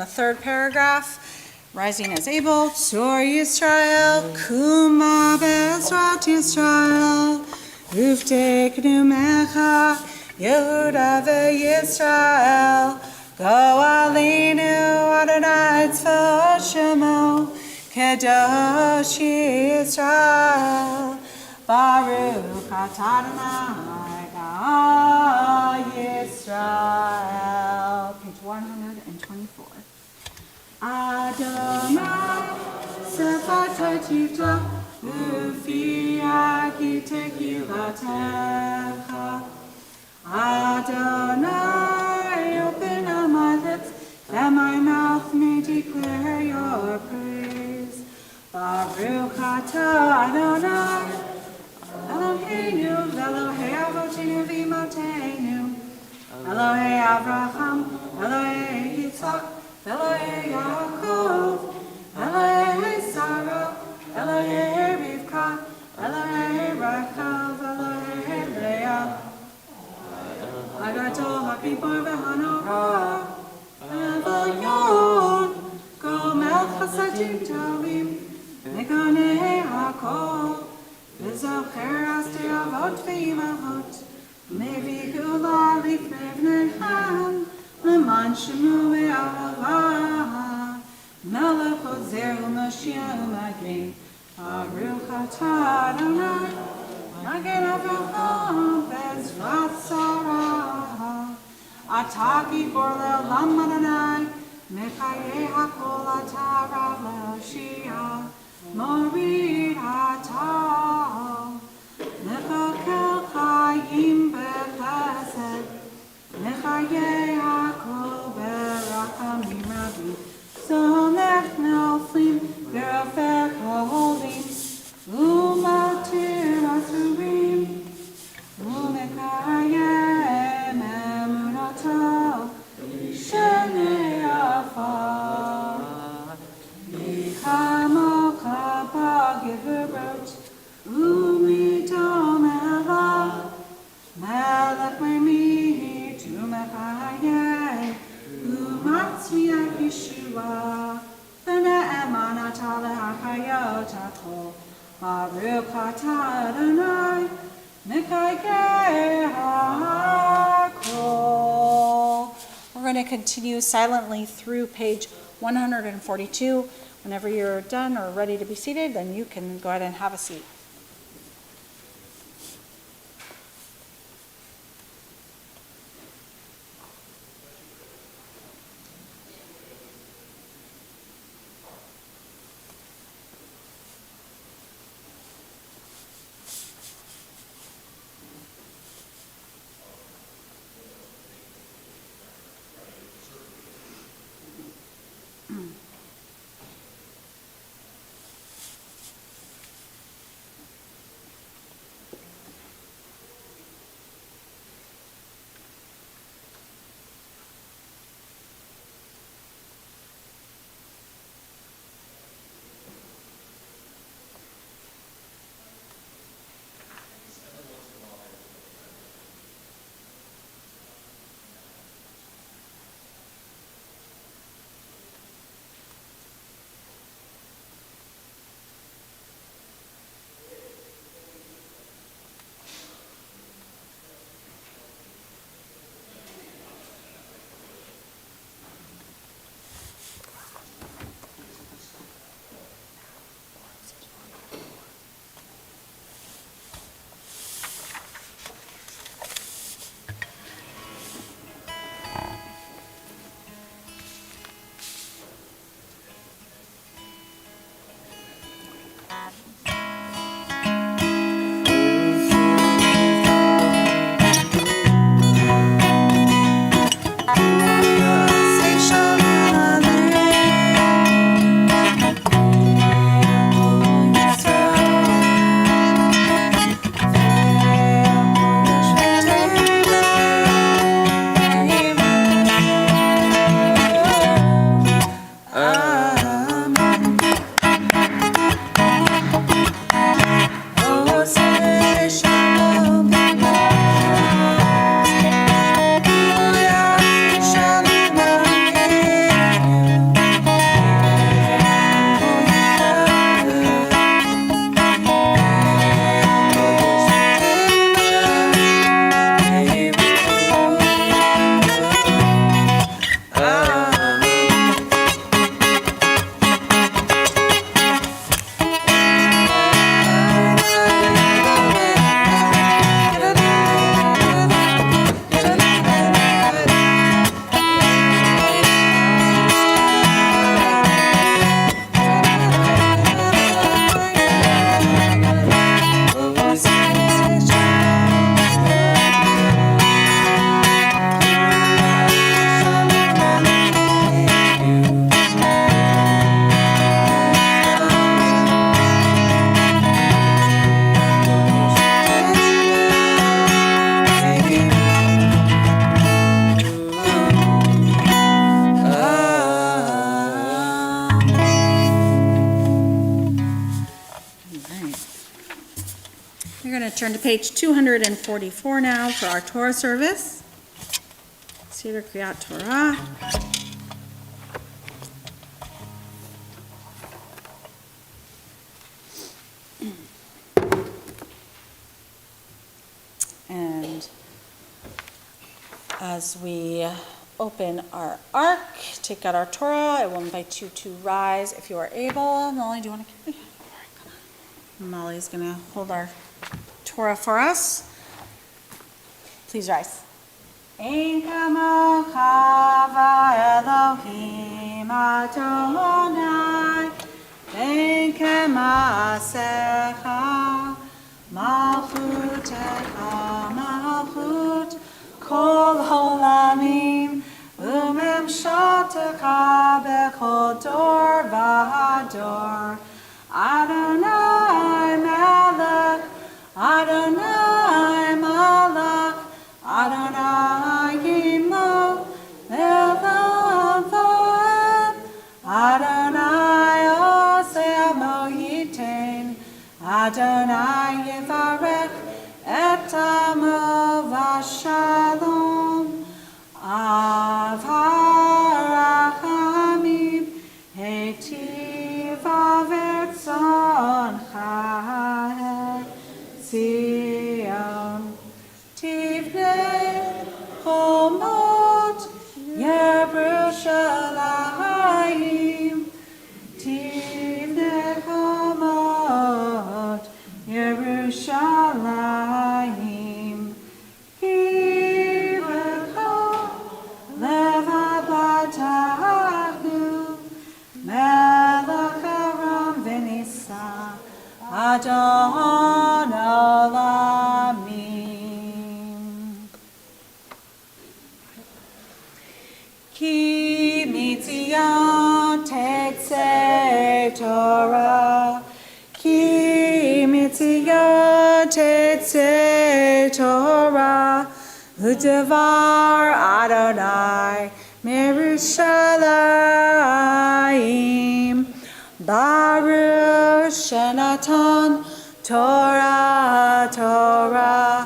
Third paragraph, rising as able, Tzor Yisrael, Kuma Bezrat Yisrael, Ufteknu Mecha, Yehuda veYisrael, Go Aleinu Adonai Tzvot Shemo, Kedosh Yisrael, Baruch Atah Adonai Ga Yisrael. Page 124. Adonai, Sefatai Tifta, Ufi Aki Tekilatecha. Adonai, open up my lips, that my mouth may declare your praise. Baruch atah Adonai, Eloheinu, Elohei Avotenu v'Imotenu, Elohei Avraham, Elohei Yitzchak, Elohei Yaakov, Elohei Sarah, Elohei Rivka, Elohei Rachel, Elohei Leah, Agadol HaKipor v'Hanora, Eloyon, Gomel Chasadim Tovim, Megonei HaKol, V'zocher Ashtei Avot v'Imahot, Mevi Gula Lifnei Bnei Ham, Leman Shemu ve'Ahava, Melech Ozer u'Mashiach u'Magin, Baruch atah Adonai, Magen Avraham Bezrat Sarah, Atah Gibor le'olam Adonai, Mechayeh hakol atah Rav le'Hoshia, Morid atah, Mechakel chayim b'chesed, Mechayeh hakol berachamim rabim, Solech noflim v'rafeh holim, Umatir asurim, Umekayem emunato, Shenei afar, Michamocha b'geverot, Umidom elav, Melech me'mi tu mechayeh, Umatzmiach Yeshua, ata lehachayot ato. Baruch atah Adonai, Mekayeh hakol. We're going to continue silently through page 142. Whenever you're done or ready to be seated, then you can go ahead and have a seat. We're going to turn to page 244 now for our Torah service. Seder Kriyat Torah. And as we open our ark, take out our Torah, I will invite you to rise if you are able. Molly, do you want to carry? Molly's going to hold our Torah for us. Please rise. Ein kamocha v'Elohim Adonai, ein kemaasecha, malchutecha malchut kol holamim, u'memshatecha bechol dor v'hador. Adonai melech, Adonai malach, Adonai Gimel, Le'olam va'ed, Adonai oseh moyitein, Adonai yivarech et amo v'shalom, av harachamim heitiv ורצונך ציון תבנה חומות ירושלים תבנה חומות ירושלים כי בך לבד בטחנו מלך ארם ונישא אדון עולמים כי מציון תצא תורה כי מציון תצא תורה ודבר אדוני מירושלים ברוך שנתן תורה תורה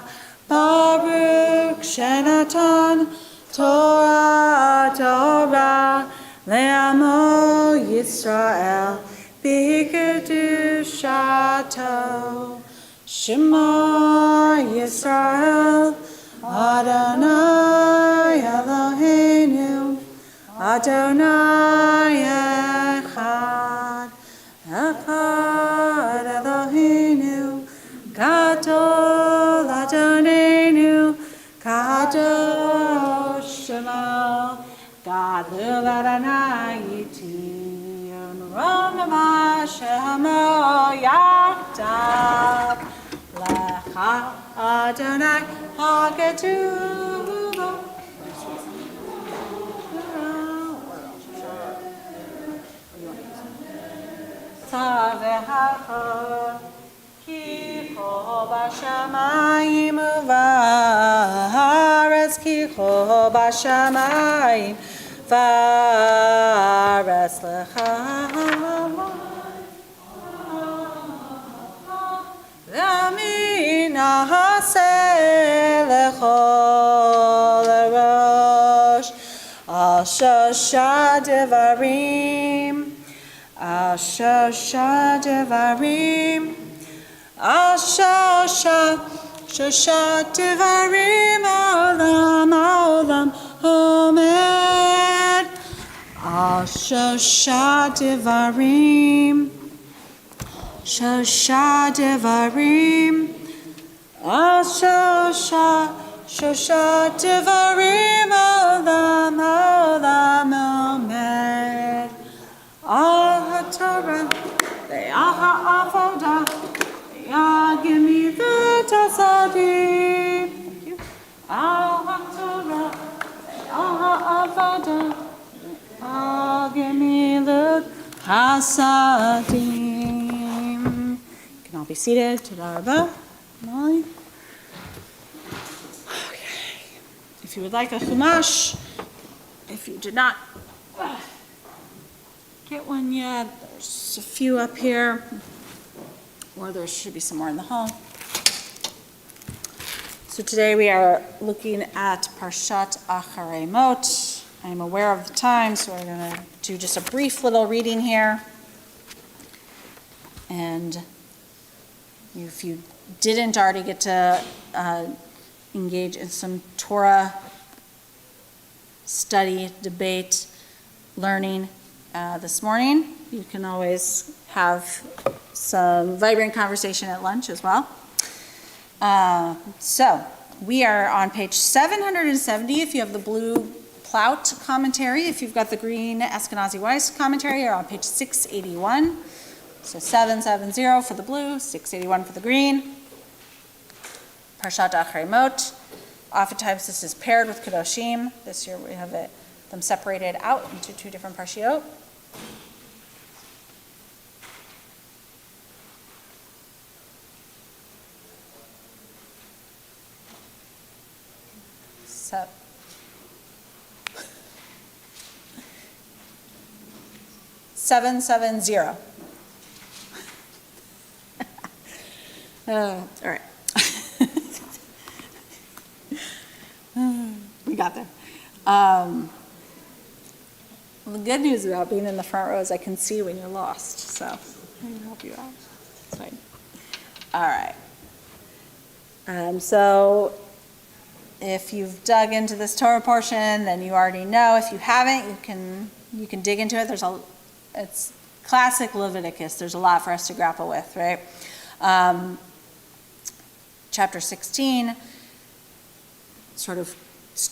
ברוך שנתן תורה תורה לעמו ישראל בקדושתו שמע ישראל אדוני אלוהינו אדוני אחד אחד אלוהינו גדול אדוננו קדוש שמו גדול אדוני ציון רוממה שמו יחדיו לך אדוני הגדול צווח כי כה בשמיים ובארץ כי כה בשמיים וארץ לך למי נעשה לכל הראש על שלושה דברים על שלושה דברים על שלושה דברים העולם עומד על שלושה דברים שלושה דברים על שלושה דברים העולם עומד על התורה ועל העבודה ועל גמילות החסדים על התורה ועל העבודה ועל גמילות החסדים. You can all be seated. תודה רבה. Molly. Okay. If you would like a chumash, if you did not get one yet, there's a few up here, or there should be some more in the hall. So today we are looking at Parshat Acharei Mot. I'm aware of the time, so we're going to do just a brief little reading here. And if you didn't already get to engage in some Torah study, debate, learning this morning, you can always have some vibrant conversation at lunch as well. So we are on page 770 if you have the blue Plout commentary. If you've got the green Eskenazi Weiss commentary, you're on page 681. So 770 for the blue, 681 for the green. Parshat Acharei Mot. Oftentimes this is paired with Kedoshim. This year we have them separated out into two different parshiot. So 770. All right. We got there. Well, the good news about being in the front row is I can see when you're lost, so I can help you out. It's fine. All right. So if you've dug into this Torah portion, then you already know. If you haven't, you can dig into it. It's classic Leviticus. There's a lot for us to grapple with, right? Chapter 16 sort of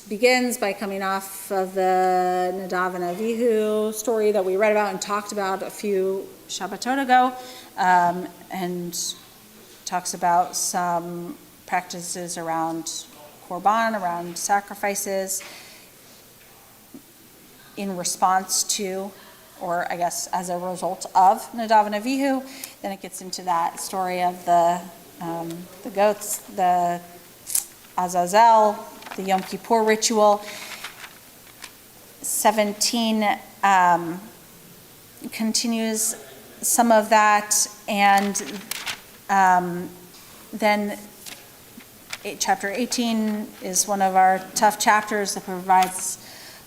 begins by coming off of the Nadav and Avihu story that we read about and talked about a few Shabbatot ago, and talks about some practices around Korban, around sacrifices in response to, or I guess as a result of Nadav and Avihu. Then it gets into that story of the goats, the Azazel, the Yom Kippur ritual. 17 continues some of that, and then chapter 18 is one of our tough chapters that provides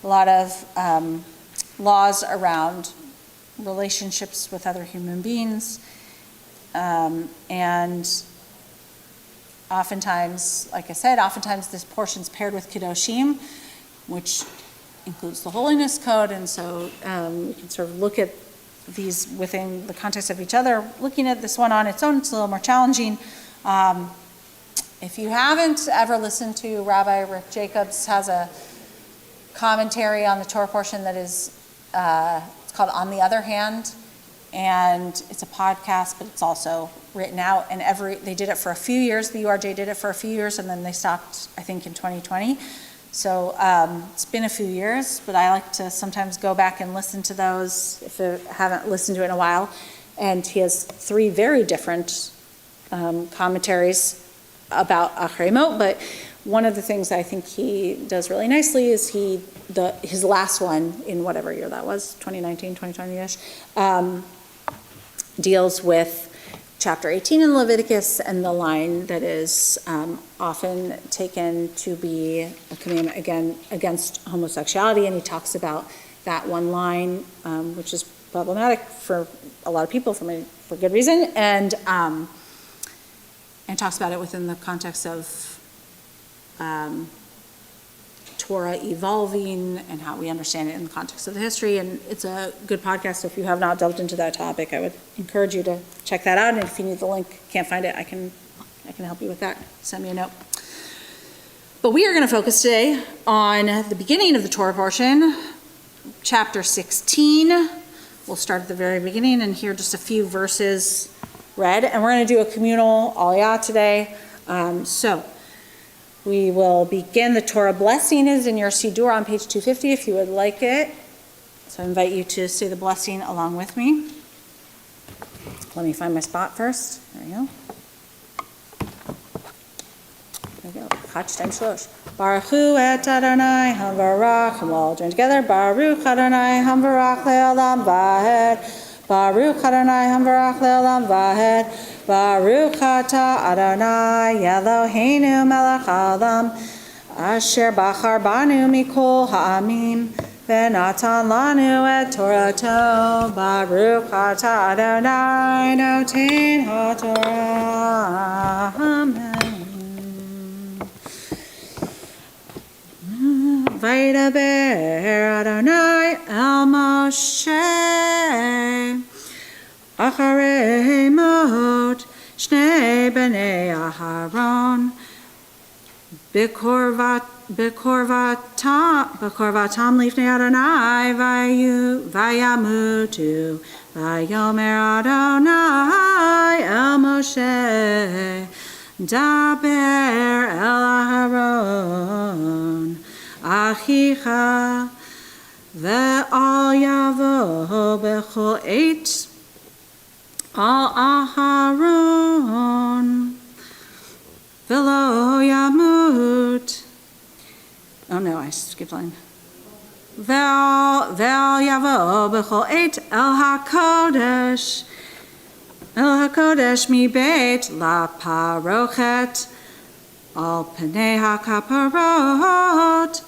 a lot of laws around relationships with other human beings, and oftentimes, like I said, this portion's paired with Kedoshim, which includes the holiness code, and so you can sort of look at these within the context of each other. Looking at this one on its own, it's a little more challenging. If you haven't ever listened to Rabbi Rick Jacobs, has a commentary on the Torah portion that is, it's called On the Other Hand, and it's a podcast, but it's also written out, and they did it for a few years. The URJ did it for a few years, and then they stopped, I think, in 2020. So it's been a few years, but I like to sometimes go back and listen to those if I haven't listened to it in a while. And he has 3 very different commentaries about Acharei Mot, but one of the things I think he does really nicely is his last one in whatever year that was, 2019, 2020-ish, deals with chapter 18 in Leviticus and the line that is often taken to be a commandment against homosexuality, and he talks about that one line, which is problematic for a lot of people for good reason, and talks about it within the context of Torah evolving and how we understand it in the context of the history. And it's a good podcast, so if you have not delved into that topic, I would encourage you to check that out. And if you need the link, can't find it, I can help you with that. Send me a note. But we are going to focus today on the beginning of the Torah portion, chapter 16. We'll start at the very beginning and hear just a few verses read. And we're going to do a communal aliyah today. So we will begin. The Torah blessing is in your Siddur on page 250 if you would like it. So I invite you to say the blessing along with me. Let me find my spot first. There we go. There we go. Chach Shem Shlosh. Baruch Hu et Adonai Hamvarach. And we'll all join together. Baruch Adonai Hamvarach le'olam vahed. Baruch Adonai Hamvarach le'olam vahed. Baruch atah Adonai Eloheinu melech haolam asher bachar banu mikol ha'amim v'natan lanu et Torato. Baruch atah Adonai noten ha'torah. Amen. Vaydaber Adonai el Moshe Acharei Mot Shnei Bnei Aharon Bekorvatam Lifnei Adonai Vayamutu Vayomer Adonai El Moshe Daber El Aharon Achicha Ve'al Yavo Bechol Eit Al Aharon Velo Yamut. Oh no, I skipped line. Vel Yavo Bechol Eit El HaKodesh Mi Beit La Parochet Al Pnei HaKaparot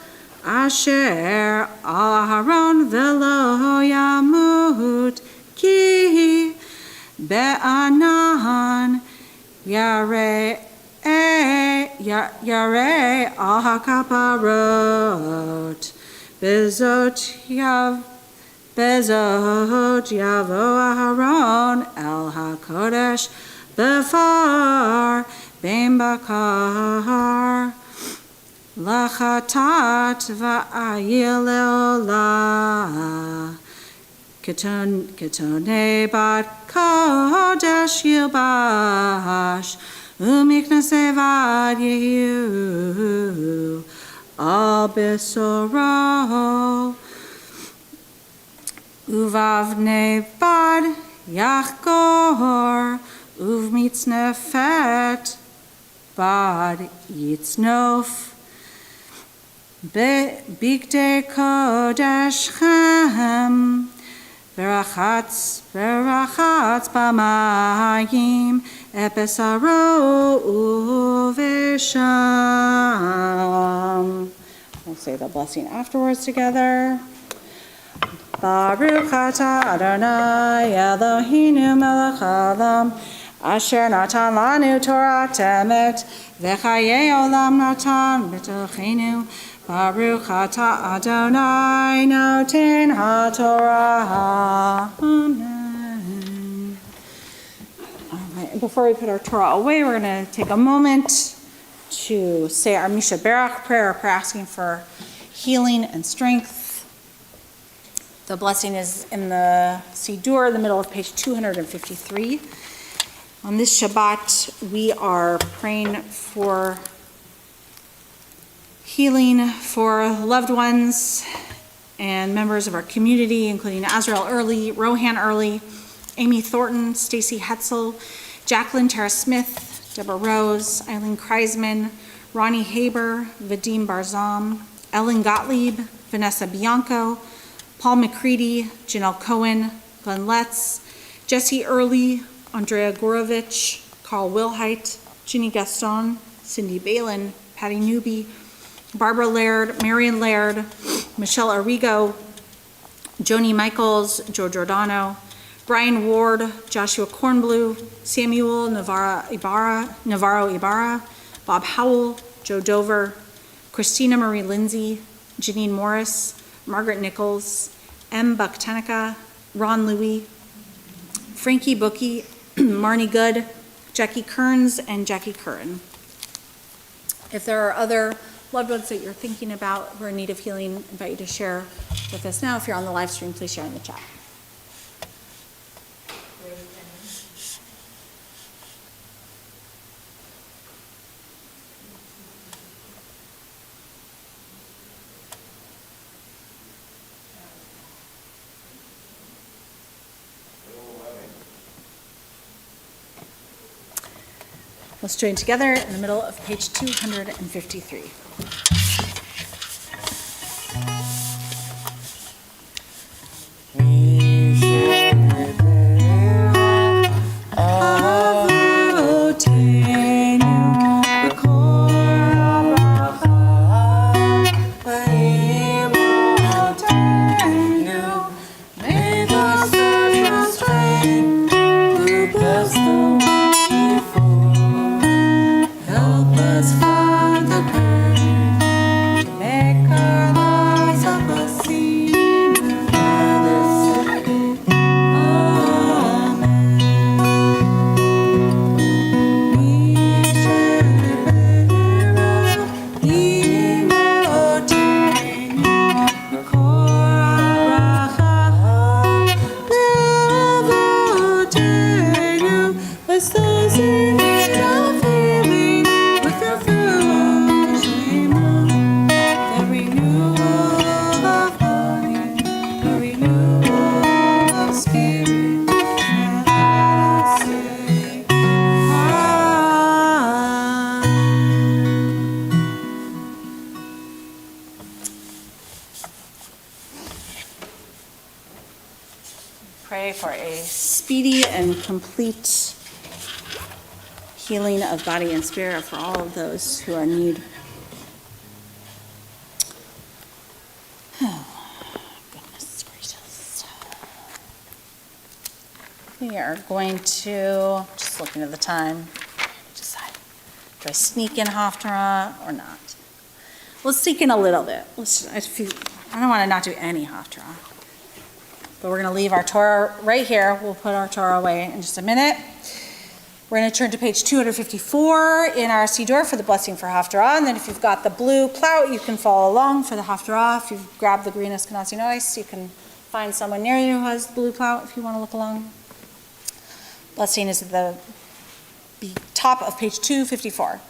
Asher Aharon velo yamut ki be'anan yareh al hakaparot bezot yavo Aharon el hakodesh befar bein bakar lachatat va'ayil leolah ketone bat kodesh yilbash umiknaseh vad yehu al besoro uvavne bad yachgor uvmitznefet bad yitznof bigdei kodeshchem verachatz b'mayim epesaro uvesham. We'll say the blessing afterwards together. Baruch atah Adonai Eloheinu melech haolam asher natan lanu Torah emet v'chayei olam natan b'tochenu. Baruch atah Adonai noten haTorah. Amen. All right, and before we put our Torah away, we're going to take a moment to say our Misha Berach prayer, asking for healing and strength. The blessing is in the Siddur, in the middle of page 253. On this Shabbat, we are praying for healing for loved ones and members of our community, including Azrael Early, Rohan Early, Amy Thornton, Stacy Hetzel, Jacqueline Tara Smith, Deborah Rose, Eileen Kreisman, Ronnie Haber, Vadim Barzam, Ellen Gottlieb, Vanessa Bianco, Paul McCready, Janelle Cohen, Glenn Letts, Jesse Early, Andrea Gorovich, Carl Wilhite, Ginny Gaston, Cindy Balin, Patty Newby, Barbara Laird, Marion Laird, Michelle Arrigo, Joni Michaels, Joe Giordano, Brian Ward, Joshua Kornblue, Samuel Navarro Ibarra, Bob Howell, Joe Dover, Christina Marie Lindsay, Janine Morris, Margaret Nichols, M. Bucktanica, Ron Louie, Frankie Bookie, Marnie Good, Jackie Kearns, and Jackie Curran. If there are other loved ones that you're thinking about who are in need of healing, I invite you to share with us now. If you're on the live stream, please share in the chat. Let's join together in the middle of page 253. Pray for a speedy and complete healing of body and spirit for all of those who are in need. we are going to, just looking at the time, decide, do I sneak in Haftarah or not? Let's sneak in a little bit. I don't want to not do any Haftarah. But we're going to leave our Torah right here. We'll put our Torah away in just a minute. We're going to turn to page 254 in our Siddur for the blessing for Haftarah. And then if you've got the blue plout, you can follow along for the Haftarah. If you've grabbed the green Eskenazi noise, you can find someone near you who has the blue plout if you want to look along. Blessing is at the top of page 254.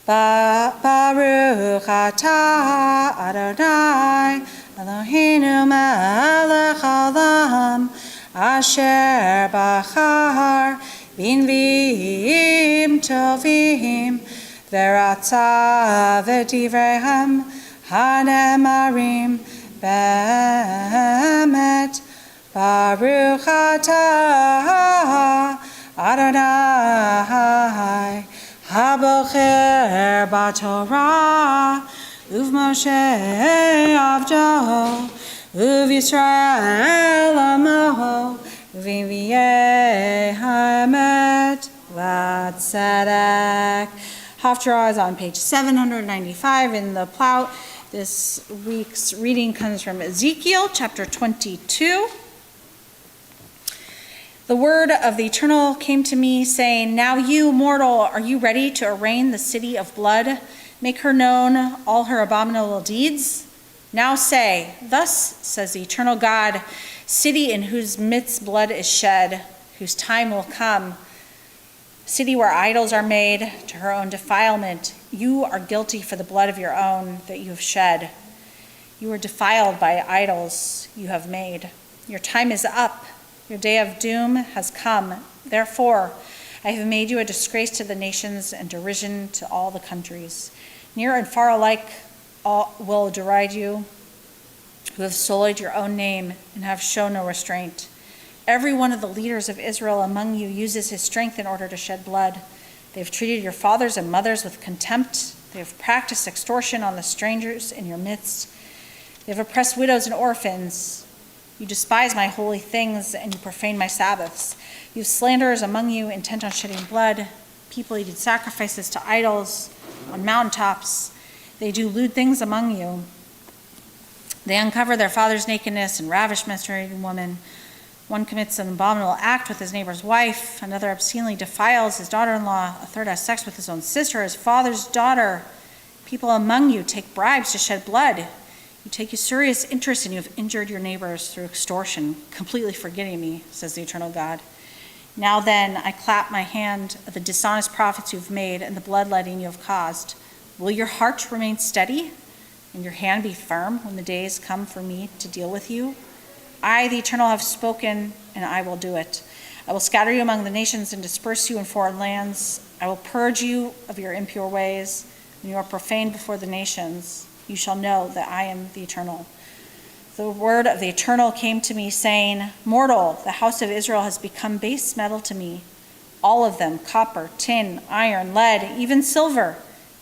Baruch atah Adonai Eloheinu melech haolam asher bachar b'nviim tovim v'ratza v'divreihem hanemarim be'emet. Baruch atah Adonai Habocher b'Torah uv'Moshe avdo uv'Yisrael amo uv'Nvi'ei ha'emet v'tzedek. Haftarah is on page 795 in the plout. This week's reading comes from Ezekiel chapter 22. The word of the Eternal came to me, saying, Now you, mortal, are you ready to arraign the city of blood? Make her known all her abominable deeds? Now say, Thus says the Eternal God, city in whose midst blood is shed, whose time will come, city where idols are made to her own defilement. You are guilty for the blood of your own that you have shed. You are defiled by idols you have made. Your time is up. Your day of doom has come. Therefore, I have made you a disgrace to the nations and derision to all the countries. Near and far alike all will deride you, who have sullied your own name and have shown no restraint. Every one of the leaders of Israel among you uses his strength in order to shed blood. They have treated your fathers and mothers with contempt. They have practiced extortion on the strangers in your midst. They have oppressed widows and orphans. You despise my holy things, and you profane my Sabbaths. You have slanderers among you, intent on shedding blood. People eat sacrifices to idols on mountaintops. They do lewd things among you. They uncover their father's nakedness and ravish menstruating women. One commits an abominable act with his neighbor's wife. Another obscenely defiles his daughter-in-law. A third has sex with his own sister, his father's daughter. People among you take bribes to shed blood. You take usurious interest and you have injured your neighbors through extortion, completely forgetting me, says the Eternal God. Now then, I clap my hand at the dishonest profits you have made and the bloodletting you have caused. Will your heart remain steady and your hand be firm when the days come for me to deal with you? I, the Eternal, have spoken, and I will do it. I will scatter you among the nations and disperse you in foreign lands. I will purge you of your impure ways. When you are profaned before the nations, you shall know that I am the Eternal. The word of the Eternal came to me, saying, Mortal, the house of Israel has become base metal to me. All of them, copper, tin, iron, lead, even silver,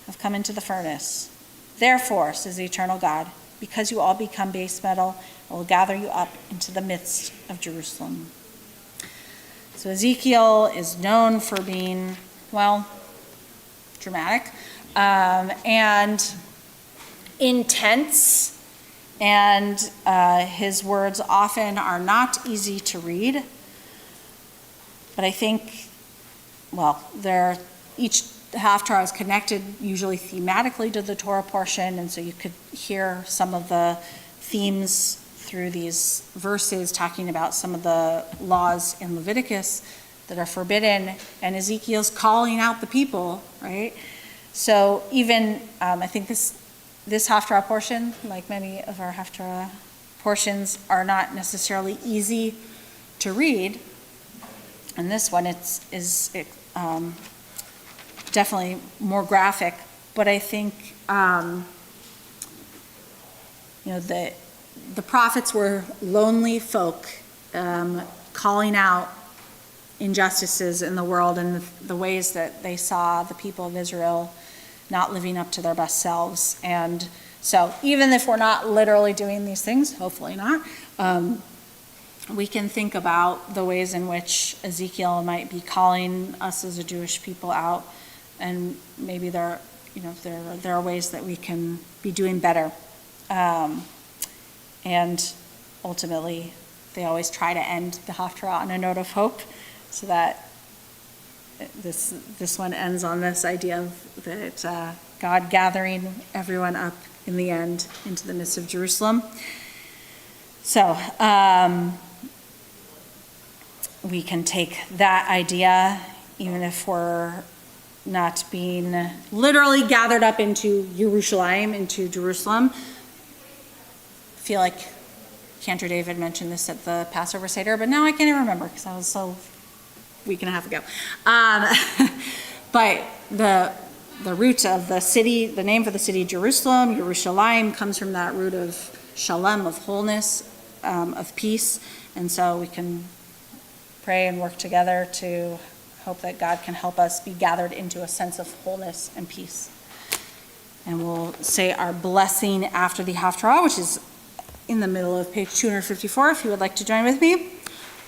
have come into the furnace. Therefore, says the Eternal God, because you all become base metal, I will gather you up into the midst of Jerusalem. So Ezekiel is known for being, well, dramatic and intense, and his words often are not easy to read. But I think, well, each Haftarah is connected usually thematically to the Torah portion, and so you could hear some of the themes through these verses talking about some of the laws in Leviticus that are forbidden, and Ezekiel's calling out the people, right? So even, I think this Haftarah portion, like many of our Haftarah portions, are not necessarily easy to read. And this one is definitely more graphic, but I think the prophets were lonely folk calling out injustices in the world and the ways that they saw the people of Israel not living up to their best selves. And so even if we're not literally doing these things, hopefully not, we can think about the ways in which Ezekiel might be calling us as a Jewish people out, and maybe there are ways that we can be doing better. And ultimately, they always try to end the Haftarah on a note of hope, so that this one ends on this idea of that God gathering everyone up in the end into the midst of Jerusalem. So we can take that idea, even if we're not being literally gathered up into Yerushalayim, into Jerusalem. I feel like Cantor David mentioned this at the Passover Seder, but now I can't even remember because I was so week and a half ago. But the root of the city, the name for the city, Jerusalem, Yerushalayim, comes from that root of shalom, of wholeness, of peace. And so we can pray and work together to hope that God can help us be gathered into a sense of wholeness and peace. And we'll say our blessing after the Haftarah, which is in the middle of page 254, if you would like to join with me.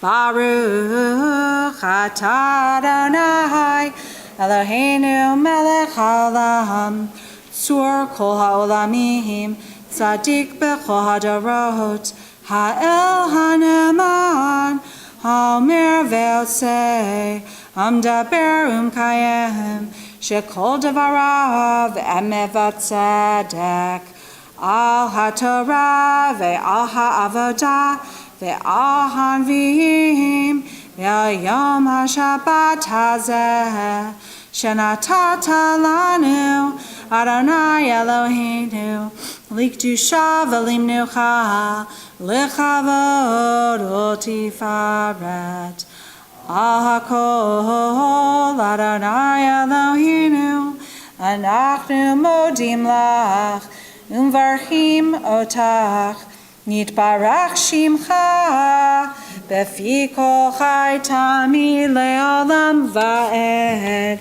Baruch atah Adonai Eloheinu melech haolam tzur kol haolamim tzadik bechol hadorot ha'el haneman ha'omer ve'otzeh hamdaber umkayem shekol devarav emet v'tzedek al haTorah ve'al ha'avodah ve'al hanvi'im ve'yom ha'shabbat hazeh shenatata lanu Adonai Eloheinu likdusha v'limnucha lechavod u'tifaret al hakol Adonai Eloheinu anachnu modim lach umvarchim otach nitbarach shimcha befi kol chai tamid le'olam va'ed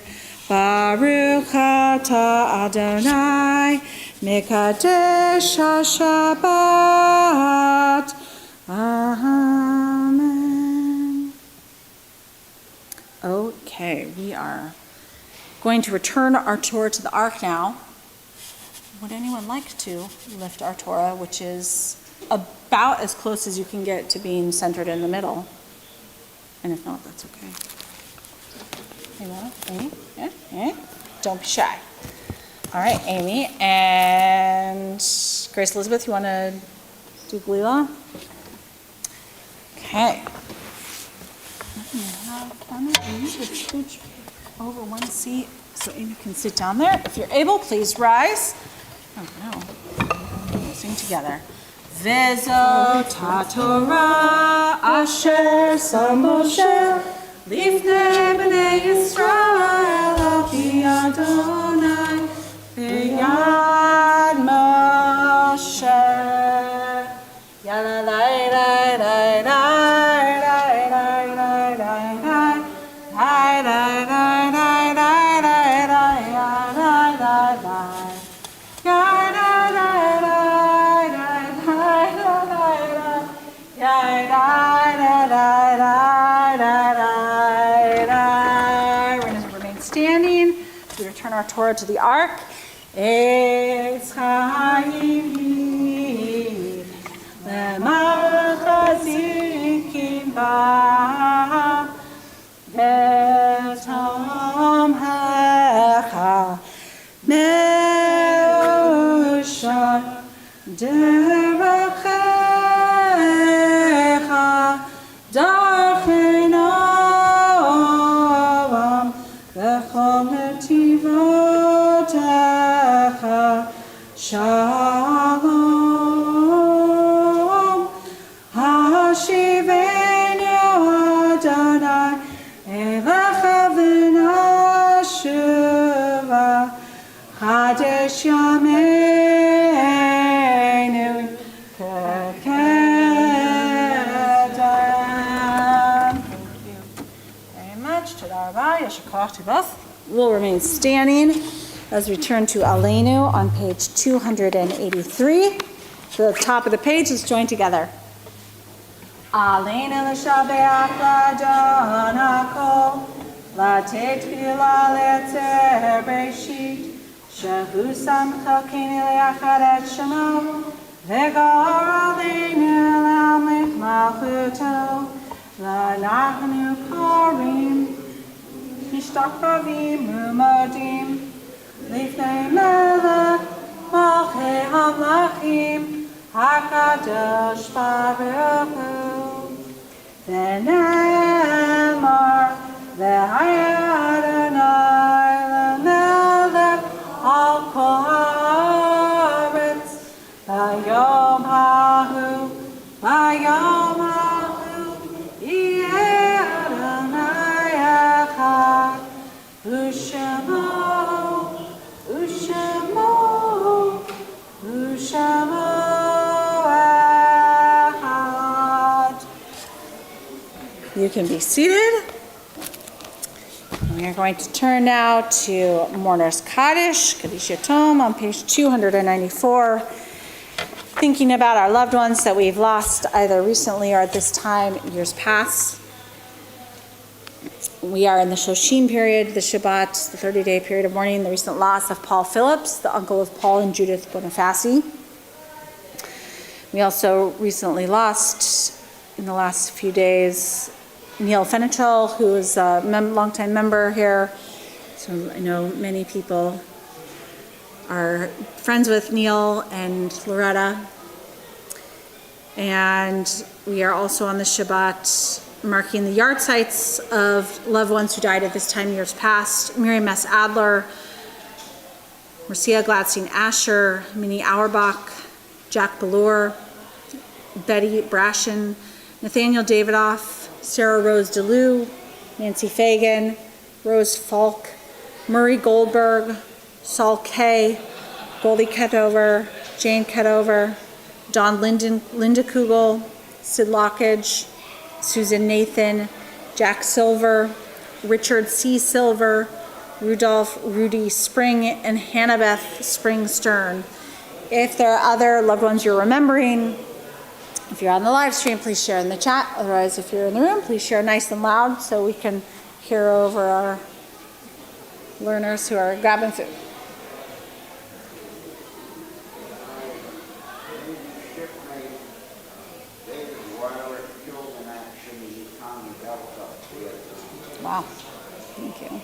Baruch atah Adonai mekadesh haShabbat. Amen. Okay, we are going to return our Torah to the Ark now. Would anyone like to lift our Torah, which is about as close as you can get to being centered in the middle? And if not, that's okay. Amy? Yeah? Don't be shy. All right, Amy. And Grace Elizabeth, you want to do Galila? Okay. Amy should scooch over one seat so Amy can sit down there. If you're able, please rise. Oh, no. We'll sing together. Vezot HaTorah asher sam Moshe Lifnei b'nei Yisrael al pi Adonai b'yad Moshe. Yalai lai lai lai lai lai lai lai lai lai lai lai lai lai lai lai lai lai. We're going to remain standing. We return our Torah to the Ark. Eitz Chaim le'machazikim ba v'tom hecha me'ushan derechecha darchei noam v'chol netivotecha shalom hashivenu Adonai elecha v'nashuva Kadesh Yameinu Kekedem. Thank you very much. Toda rabah, Yasher koach to both. We'll remain standing as we turn to Aleinu on page 283. The top of the page is joined together. Aleinu l'shabeach l'adon hakol, לתת תפילה ליצר בראשית, שהוא שמחה כן לאחד את שמו, וגר עלינו להמליך מלכותו, ואנחנו קוראים, משתחווים ומודים, לפני מלך מלכי המלכים, הקדוש ברוך הוא. ונאמר והיה אדוני למלך על כל הארץ ביום ההוא יהיה אדוני אחד ושמו אחד. You can be seated. We are going to turn now to Mourner's Kaddish, Kaddish Yatom, on page 294, thinking about our loved ones that we've lost either recently or at this time, years past. We are in the Shoshim period, the Shabbat, the 30-day period of mourning, the recent loss of Paul Phillips, the uncle of Paul and Judith Bonifaci. We also recently lost, in the last few days, Neil Fenichel, who is a longtime member here. So I know many people are friends with Neil and Loretta. And we are also on the Shabbat marking the yard sites of loved ones who died at this time years past. Miriam S. Adler, Marcia Gladstein Asher, Minnie Auerbach, Jack Ballure, Betty Brashen, Nathaniel Davidoff, Sarah Rose DeLue, Nancy Fagan, Rose Falk, Murray Goldberg, Saul Kay, Goldie Ketover, Jane Ketover, Don Linda Kugel, Sid Lockage, Susan Nathan, Jack Silver, Richard C. Silver, Rudolph Rudy Spring, and Hannah-Beth Spring Stern. If there are other loved ones you're remembering, if you're on the live stream, please share in the chat. Otherwise, if you're in the room, please share nice and loud so we can hear over our learners who are grabbing food. Wow, thank you.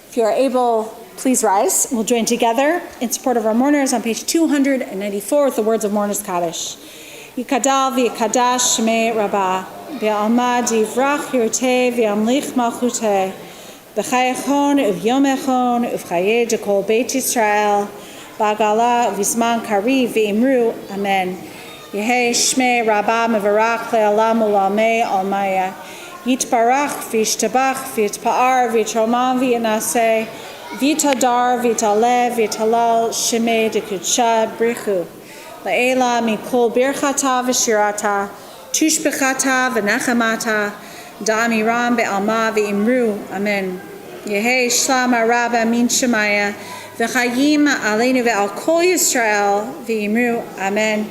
If you are able, please rise. We'll join together in support of our mourners on page 294 with the words of Mourner's Kaddish. Yikadal v'yikadash shmei Rabbah, v'alma divrach hirteh v'amlich malchuteh, b'chayechon uvyomechon uv'chayeh dekol Beit Yisrael, b'agala v'zman kari v'imru, amen. Yehei shmei Rabbah mevarach le'alam u'lamei almaya. Yitbarach v'yishtabach v'yitpa'ar v'yitroman v'yinaseh v'yitadar v'yitaleh v'yitalal shemei dekudsha brichu la'ela mikol birchata v'shirata tushbechata v'nechamata da'amiram be'alma v'imru amen. Yehei shlama rabba min shemaya v'chayim aleinu ve'al kol Yisrael v'imru amen.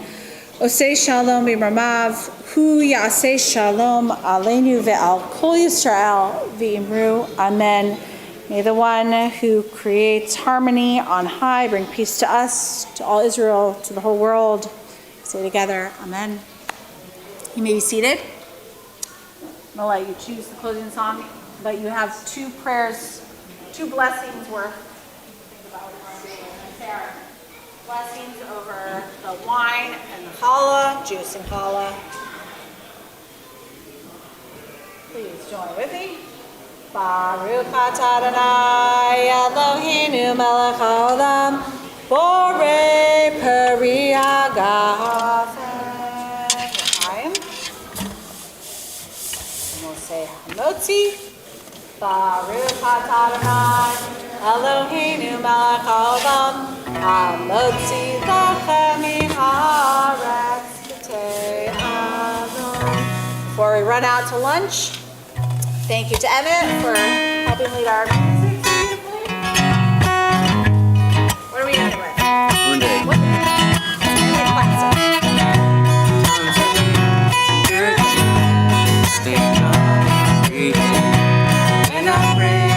Osei shalom b'mamav hu ya'aseh shalom aleinu ve'al kol Yisrael v'imru amen. May the one who creates harmony on high bring peace to us, to all Israel, to the whole world. Say together, amen. You may be seated. I'm going to let you choose the closing song, but you have two prayers, two blessings worth. Think about what you want to do. Sarah. Blessings over the wine and the challah, juice and challah. Please join with me. Baruch atah Adonai Eloheinu melech haolam borei peri hagafen. And we'll say Hamotzi. Baruch atah Adonai Eloheinu melech haolam, hamotzi lachem mi'aretz b'tei Adon. Before we run out to lunch, thank you to Emmett for helping lead our music beautifully. What are we ending with? One day. What day? Classic. And I'll bring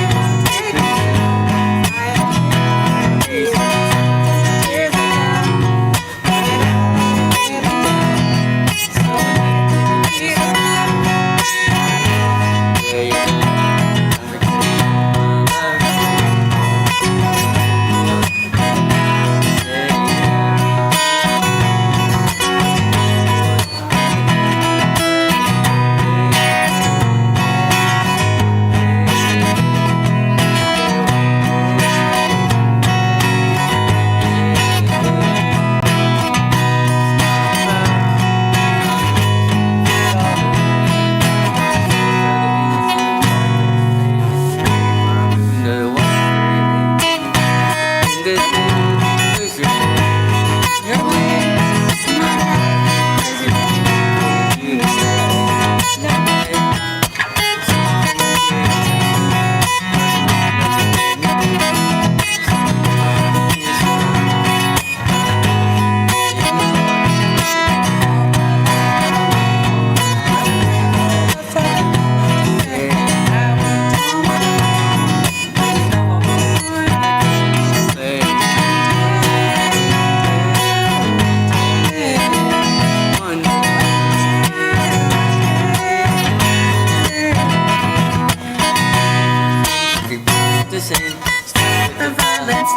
the violence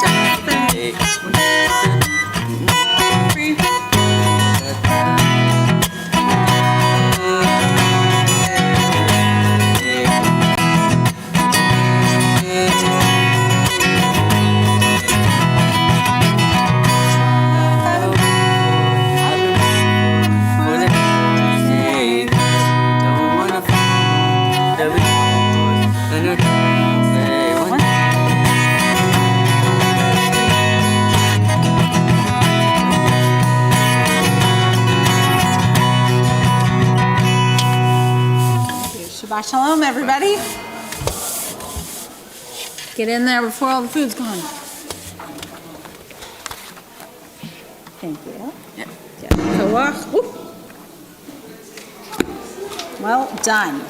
Shabbat shalom, everybody. Get in there before all the food's gone. Thank you. Yeah. Well done.